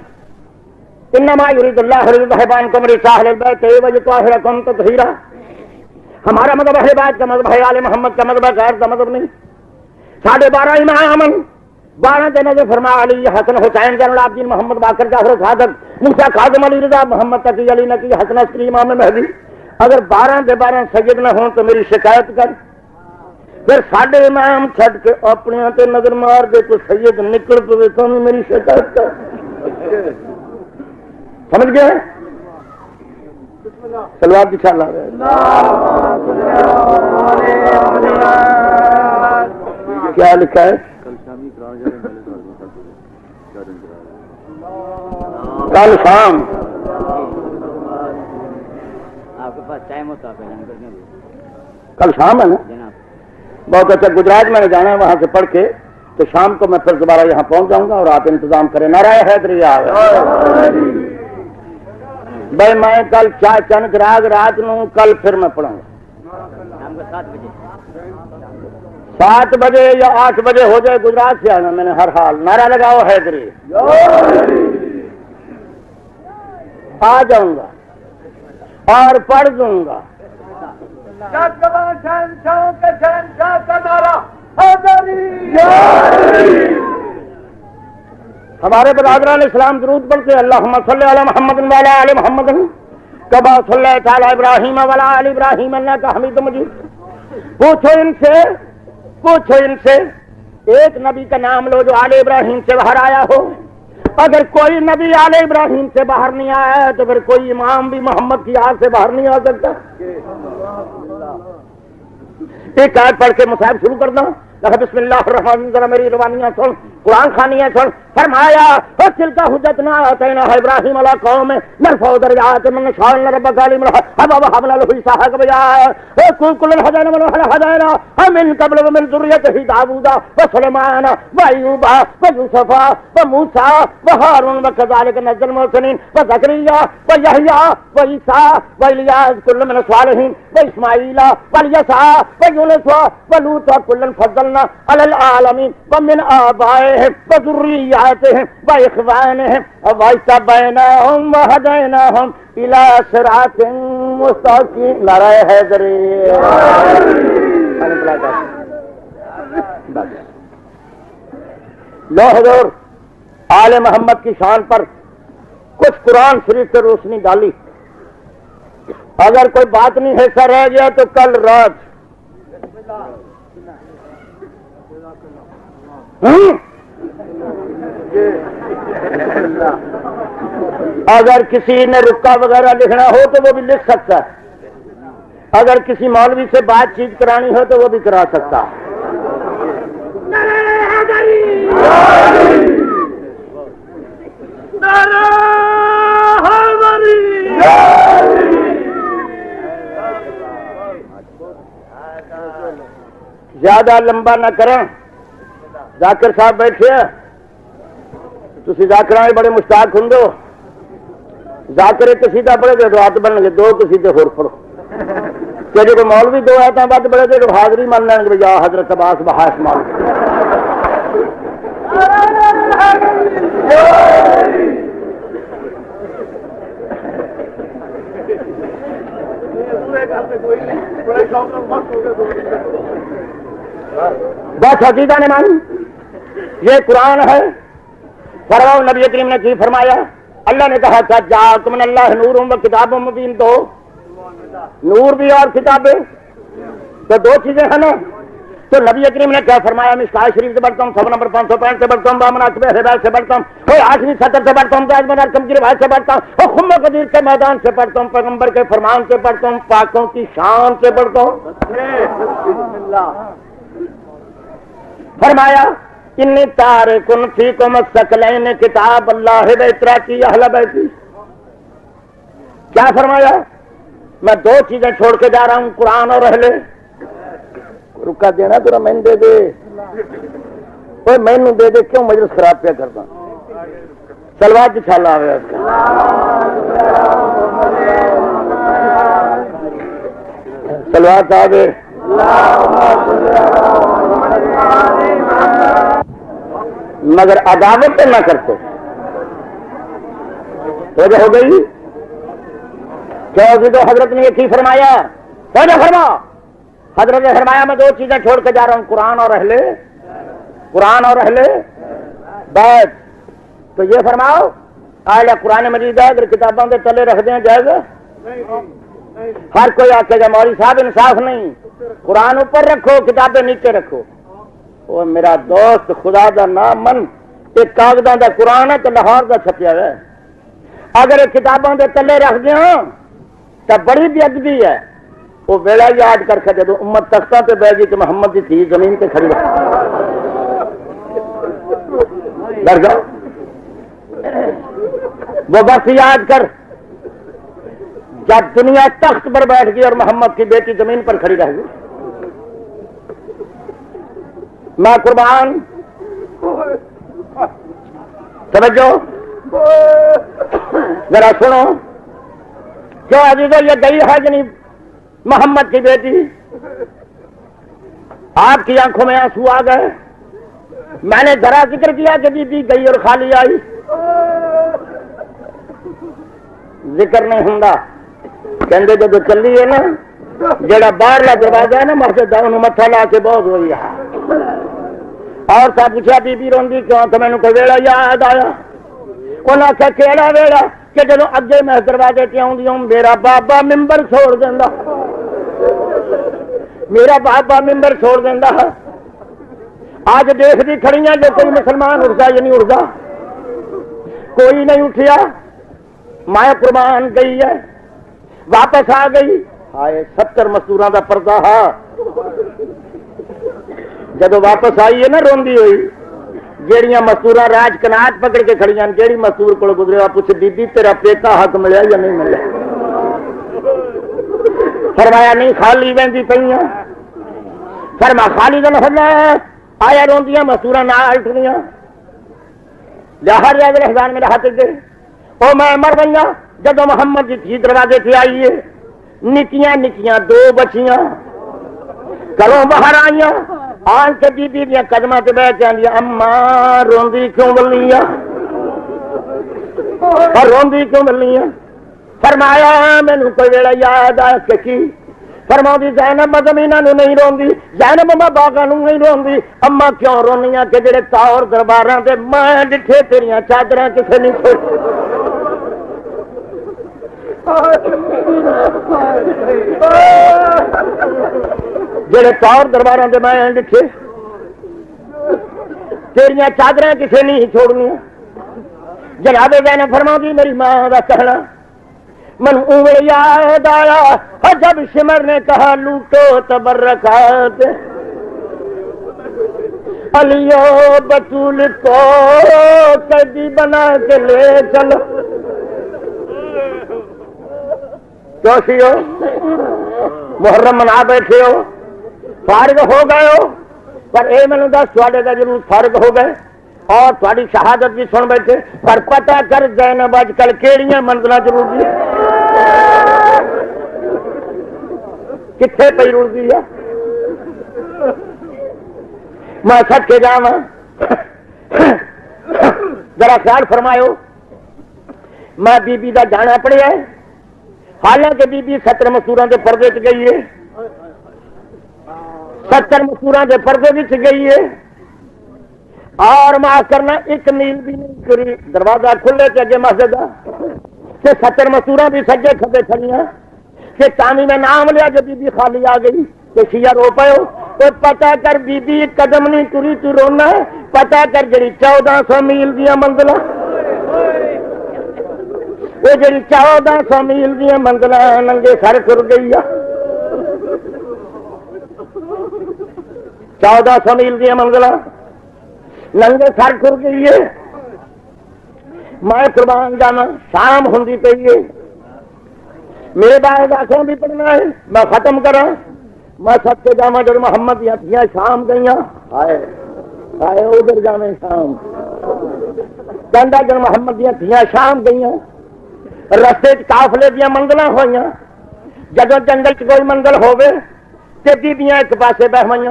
انما یرید اللہ لیذهب عنکم الرجس اہل البیت ویطہرکم تطہیرا. ہمارا مذہب اہل بیت کا مذہب ہے, آل محمد کا مذہب ہے, غیر کا مذہب نہیں. 12.5 امام 12 کے نظر فرما علی حسن حسین زین العابدین محمد باقر جعفر صادق موسیٰ کاظم علی رضا محمد تقی علی نقی حسن عسکری امام مہدی. اگر 12 کے 12 سید نہ ہوں تو میری شکایت کر. پھر 6.5 امام چھڈ کے اپنے تے نظر مار دے تو سید نکل پے تو میری شکایت کر. سمجھ گئے؟ سلوات کی چھال کیا لکھا ہے؟ کل شام آپ کے پاس ٹائم ہوتا ہے کل شام ہے نا جناب. بہت اچھا. گجرات میں نے جانا ہے, وہاں سے پڑھ کے تو شام کو میں پھر دوبارہ یہاں پہنچ جاؤں گا, اور آپ انتظام کریں. نعرہ حیدری بھائی میں کل چند راگ رات نو کل پھر میں پڑھوں گا شام کو 7 بجے 7 بجے یا 8 بجے ہو جائے. گجرات سے آنا میں نے ہر حال. نعرہ لگاؤ حیدری. آ جاؤں گا اور پڑھ دوں گا. ہمارے برادران اسلام درود پڑھتے ہیں اللہم صلی علی محمد وعلی آل محمد کما صلیت علی ابراہیم وعلی آل ابراہیم انک حمید مجید. پوچھو ان سے ایک نبی کا نام لو جو آل ابراہیم سے باہر آیا ہو. اگر کوئی نبی آل ابراہیم سے باہر نہیں آیا ہے تو پھر کوئی امام بھی محمد کی آگ سے باہر نہیں آ سکتا. ایک آیت پڑھ کے مصاحب شروع کر دوں. بسم اللہ الرحمن الرحیم. ذرا میری روانیاں سن, قرآن خوانیاں سن. فرمایا تلک حجتنا آتیناھا ابراہیم علی قوم نرفع درجات من نشاء ان ربک علیم الحکیم ووهبنا له اسحاق ویعقوب کلا هدینا ونوحا هدینا من قبل ومن ذریته داوود وسلیمان وایوب ویوسف وموسى وهارون وكذلك نجزي المحسنين وزكريا ويحيى وعيسى والياس كل من الصالحين واسماعیل واليسع ويونس ولوطا كلا فضلنا على العالمين ومن آبائهم وذرياتهم وإخوانهم واجتبيناهم وهديناهم إلى صراط مستقيم. نعرہ حیدری. لو حضور آل محمد کی شان پر کچھ قرآن شریف سے روشنی ڈالی. اگر کوئی بات نہیں حصہ رہ گیا تو کل رات اگر کسی نے رکا وغیرہ لکھنا ہو تو وہ بھی لکھ سکتا ہے. اگر کسی مولوی سے بات چیت کرانی ہو تو وہ بھی کرا سکتا ہے. زیادہ لمبا نہ کریں. ذاکر صاحب بیٹھے تھی ذاکر بڑے مشتاق ہوں. ذاکر ایک قصیدہ پڑھے گے تو ہاتھ بن گے, 2 قصیدے ہور پڑھو. کہ جو مولوی دو آیتیں بد بڑے تو حاضری مان لیں گے یا حضرت عباس بحاش مال بس عقیدہ نے مانی یہ قرآن ہے. فرماؤ نبی کریم نے کی فرمایا؟ اللہ نے کہا تھا جاءکم من اللہ نور و کتاب مبین، دو نور بھی اور کتابیں تو دو چیزیں ہیں نا. تو نبی کریم نے کیا فرمایا؟ مشکاہ شریف سے بڑھتا ہوں، 100 نمبر 565 سے بڑھتا ہوں، بامن اکبر روایت سے بڑھتا ہوں، کوئی 8ویں 70 سے بڑھتا ہوں، جاز منار کم کی روایت سے بڑھتا ہوں، اور خم قدیر کے میدان سے پڑھتا ہوں، پیغمبر کے فرمان سے پڑھتا ہوں، پاکوں کی شان سے پڑھتا ہوں. فرمایا انی تارکن فیکم الثقلین کتاب اللہ و اطراتی اہل بیتی. کیا فرمایا؟ میں دو چیزیں چھوڑ کے جا رہا ہوں، قرآن اور اہل. رکا دینا ذرا میں دے دے، اوے میں دے دے، کیوں مجلس خراب پہ کرتا؟ سلوات انشاءاللہ آوے اس کا سلوات آوے. مگر عداوت نہ کرتے. توجہ ہو گئی؟ کیا حضرت نے یہ کی فرمایا؟ توجہ فرما. حضرت نے فرمایا میں دو چیزیں چھوڑ کے جا رہا ہوں، قرآن اور اہل. قرآن اور اہل بیت. تو یہ فرماؤ اہل قرآن مجید ہے، اگر کتابوں کے تلے رکھ دیں جائے گا؟ ہر کوئی آکے گا مولوی صاحب انصاف نہیں، قرآن اوپر رکھو کتابیں نیچے رکھو. وہ میرا دوست خدا دا نام من، ایک کاغذاں دا قرآن ہے تو لاہور دا چھپیا ہے. اگر یہ کتابوں کے تلے رکھ دیا تو بڑی بے ادبی ہے. وہ ویلا یاد کر کے جب امت تختہ پہ بہ گئی تو محمد کی تھی زمین پہ کھڑی ڈر جاؤ. وہ بس یاد کر جب دنیا تخت پر بیٹھ گئی اور محمد کی بیٹی زمین پر کھڑی رہ گئی. میں قربان سمجھو ذرا سنو. کیوں عزیزو یہ گئی ہے کہ نہیں محمد کی بیٹی؟ آپ کی آنکھوں میں آنسو آ گئے. میں نے ذرا ذکر کیا کہ بی بی گئی اور خالی آئی. ذکر نہیں ہوں کہندے جب چلی ہے نا جڑا باہرلا دروازہ ہے نا مسجد دا انہوں متھا لا کے بہت ہوئی ہے. اور سب پوچھا بی بی روندی کیوں؟ تو میں نے کوئی ویلا یاد آیا. انہاں آخیا کیڑا ویلا؟ کہ جدو اگے میں دروازے تے آؤندی ہوں میرا بابا ممبر چھوڑ دیندا، میرا بابا ممبر چھوڑ دیندا. آج دیکھتی کھڑیاں جو کوئی مسلمان اٹھتا یا نہیں اٹھتا؟ کوئی نہیں اٹھیا. میں قربان گئی ہے واپس آ گئی. آئے 70 مزدوراں دا پردہ ہا. جدو واپس آئی ہے نا روندی ہوئی، جیڑیاں مزدوراں راج کناٹ پکڑ کے کھڑیاں، جیڑی مزدور کو گزرے پوچھ بی بی تیرا پیتا حق ملیا یا نہیں ملیا؟ فرمایا نہیں خالی ویندی پئیاں. فرما خالی دا لفظ آیا روندیاں مزدوراں نال اٹھدیاں. لاہور ریاض الحسان میرے ہاتھ دے او میں مر گئی. جدو محمد کی تھی دروازے سے آئیے نکیاں نکیاں دو بچیاں گھروں باہر آئیاں. آن کے بی بی دیا قدماں تے بیٹھ جاندیاں. اماں روندی کیوں ملنیاں؟ اور روندی کیوں ملنیاں؟ فرمایا مینوں کوئی ویلا یاد آیا کہ کی؟ فرماؤں زینب زمینہ نو نہیں روندی، زینب ماں باغاں نو نہیں روندی. اماں کیوں رونیاں کہ جڑے تاور درباراں تے میں ڈٹھے تیریاں چادراں کسے نہیں چھوڑی. جڑے تاور درباراں تے میں ڈٹھے تیریاں چادراں کسے نہیں چھوڑنیاں. جناب زینب فرماؤں میری ماں دا کہنا من اوے یاد آیا جب شمر نے کہا لوٹو تبرکات علیو بطول کو قیدی بنا کے لے چلو. کیسی ہو محرم منا بیٹھے ہو، فارغ ہو گئے ہو، پر اے میں نے دس تھوڑے کا ضرور فارغ ہو گئے اور تھوڑی شہادت بھی سن بیٹھے. پر پتہ کر زینب اج کل کیڑیاں منزلاں ضرور دی. کتنے پی رڑتی ہے میں سچ کے جا ذرا خیال فرماؤ میں بی بی دا جانا پڑیا ہے حالانکہ بی بی 70 مستوراں دے پردے چ گئی ہے 70 مستوراں دے پردے وچ گئی ہے اور معاف کرنا ایک میل بھی نہیں کری دروازہ کھلے تے اگے مسجد دا کہ 70 مستوراں بھی سجے کھبے کھڑیاں کہ تامی میں نام لیا جو بی بی خالی آ گئی تو شیعہ رو پاؤ تو پتا کر بی بی قدم نہیں ٹری تو رونا ہے پتا کر جڑی 1400 میل دیا منزل وہ جڑی 1400 میل دیا منزل ننگے سر تر گئی 1400 میل دیا منزل ننگے سر تر گئی ہے میں قربان جانا شام ہوں پی ہے میرے بعد آخر بھی پڑھنا ہے میں ختم کرا میں سب کے جاوا جب محمد دیا شام گئی آئے آئے ادھر جانے شام کہندا جب محمد دیا شام گئی رستے قافلے دیا منزل ہوئی جب جنگل چ کوئی منزل ہوے تے بیبیاں ایک پاسے بہ ہوئی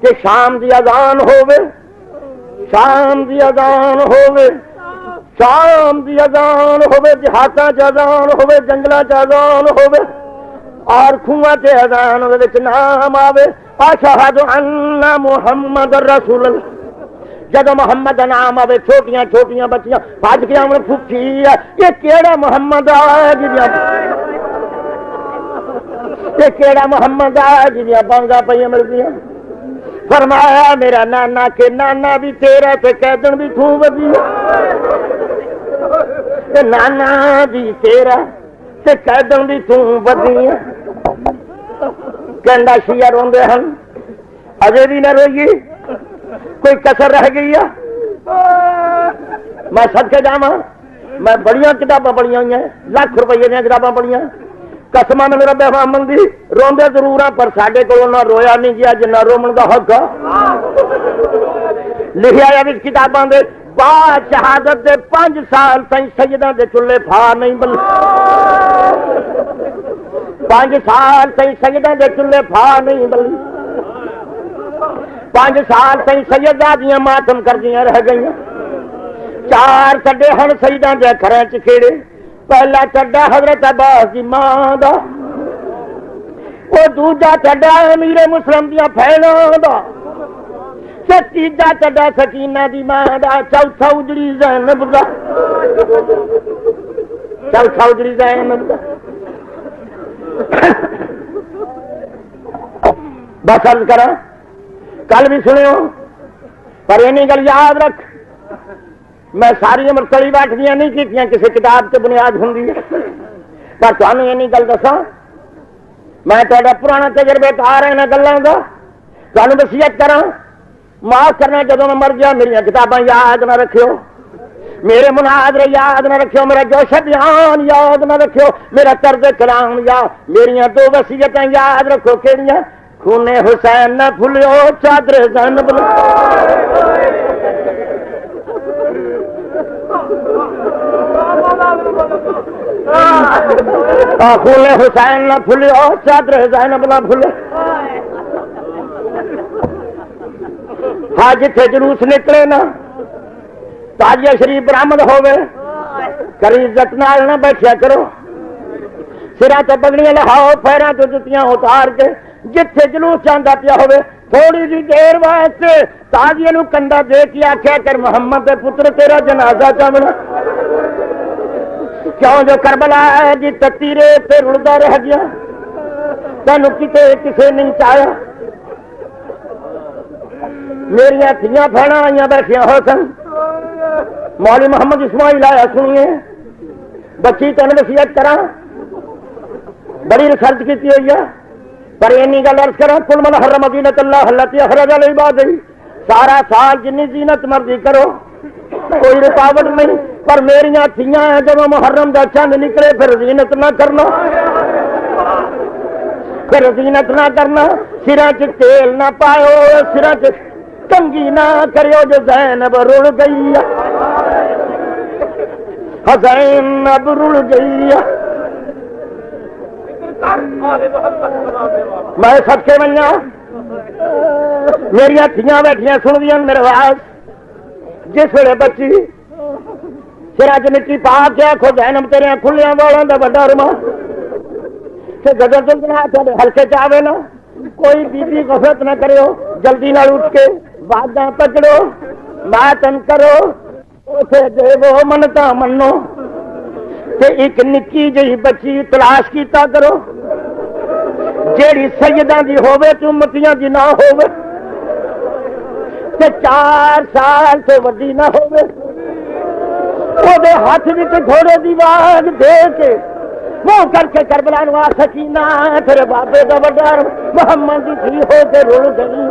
کہ شام دی اذان ہوے شام دی اذان ہوے شام دی اذان ہوے دیہاتاں چ اذان ہوے جنگلاں چ اذان ہوے اور کھواں تے اذان دے وچ نام آوے اشہد ان محمد رسول اللہ جب محمد نام آوے چھوٹیاں چھوٹیاں بچیاں بھج کے آون پھپھی یہ کیڑا محمد آ جیاں یہ کیڑا محمد آ جیاں بانگا پئیاں ملدیاں فرمایا میرا نانا کہ نانا بھی تیرا تے قیدن بھی تھوں ودی نانا بھی تیرا تے قیدن بھی تھوں ودی کہندا شیعہ روندے ہن اجے بھی نہ روئیے کوئی کسر رہ گئی ہے میں سد کے جاواں میں بڑیاں کتاباں پڑھیاں ہوئی ہیں لاکھ روپیے دیا کتاباں پڑھیاں قسم میں رب محمد دی روندے ضرور ہیں پر ساڈے کولوں نہ رویا نہیں گیا جنہ رومن دا حق لکھیا ہے اس کتاباں دے بعد شہادت دے 5 سال تائیں سیداں دے چولہے پھا نہیں بلے 5 سال تائیں سیداں دے چولہے پھا نہیں بلے 5 سال تائیں سیداں دیاں ماتم کر دیاں رہ گئیاں 4 چڈے ہن سیداں دے گھراں چ کھیڑے پہلا چڈا حضرت عباس دی ماں دا وہ دوجا چڈا امیر مسلم دیاں بہناں دا تیجا چڈا سکینہ دی ماں دا چوتھا اجڑی زینب دا چوتھا اجڑی زینب دا بس عرض کرا کل بھی سنو پر یہ گل یاد رکھ میں ساری عمر تلی بیٹھدیاں نہیں کیتیاں کسی کتاب سے بنیاد ہوں پر تمہیں یہ گل دساں میں تھوڑا پرانا تجربے آ رہے ہیں گلوں کا تمہیں وصیت کرا معاف کرنا جب میں مر گیا میری کتاباں یاد نہ رکھو میرے مناظرے یاد نہ رکھو میرا جوش بیان یاد نہ رکھو میرا طرز کلام یاد میریاں 2 وصیتیں یاد رکھو کیڑیاں خونے حسین نہ بھولیو چادر زینب خونے حسین نہ بھولیو چادر زینب نہ بھولے ہاں جتھے جلوس نکلے نا تاجیہ شریف برآمد ہوئے کری عزت نال نہ بیٹھیا کرو سرا تو بگڑیاں لہاؤ پیراں تو جتیاں اتار کے جتھے جلوس جاندا پیا ہوئے تھوڑی جی دیر واسطے تاجیہ نو کندا دے کے آکھیا کر محمد دے پتر تیرا جنازہ چاونا کیوں جو کربلا ہے جی تیرے تے رڑدا رہ گیا تینوں کتے کسے نہیں چاہیا میریاں تھیاں بہناں آئیاں بیٹھیاں ہو سن مولوی محمد اسماعیل آیا سنیے بچی تین وصیت کرا بڑی ریسرچ کی ہوئی ہے پر اینی گل عرض کرا کل من حرم زینت اللہ التی اخرج لعبادہ سارا سال جنی زینت مرضی کرو کوئی رکاوٹ نہیں پر میریاں تھیاں ہیں جب محرم دا چند نکلے پھر زینت نہ کرنا پھر زینت نہ کرنا سراں چ تیل نہ پاؤ سراں چ کنگی نہ کریو جو زینب رڑ گئی زینب رڑ گئی میں صدقے منیا میرا دھیاں بیٹھیاں سن دیا میرے آواز جس ویلے بچی پھر اج مٹی پا کے آخو جینم تیرے کھلیا والوں کا بڑا رما گزر دلدنا ہلکے چاہے نا کوئی بیبی غفلت نہ کرو جلدی نہ اٹھ کے باتاں پکڑو ماتم کرو اسے دے وہ منتا منو تے ایک نکی جہی بچی تلاش کیتا کرو جیڑی سیداں دی ہووے تے امتیاں دی نہ ہووے تے 4 سال تو وڈی نہ ہووے او دے ہاتھ وچ گھوڑے دی واگ دے کے منہ کر کے کربلا نو سکینہ تیرے بابے دا وڈا محمد دی تھی ہو کے رول گئی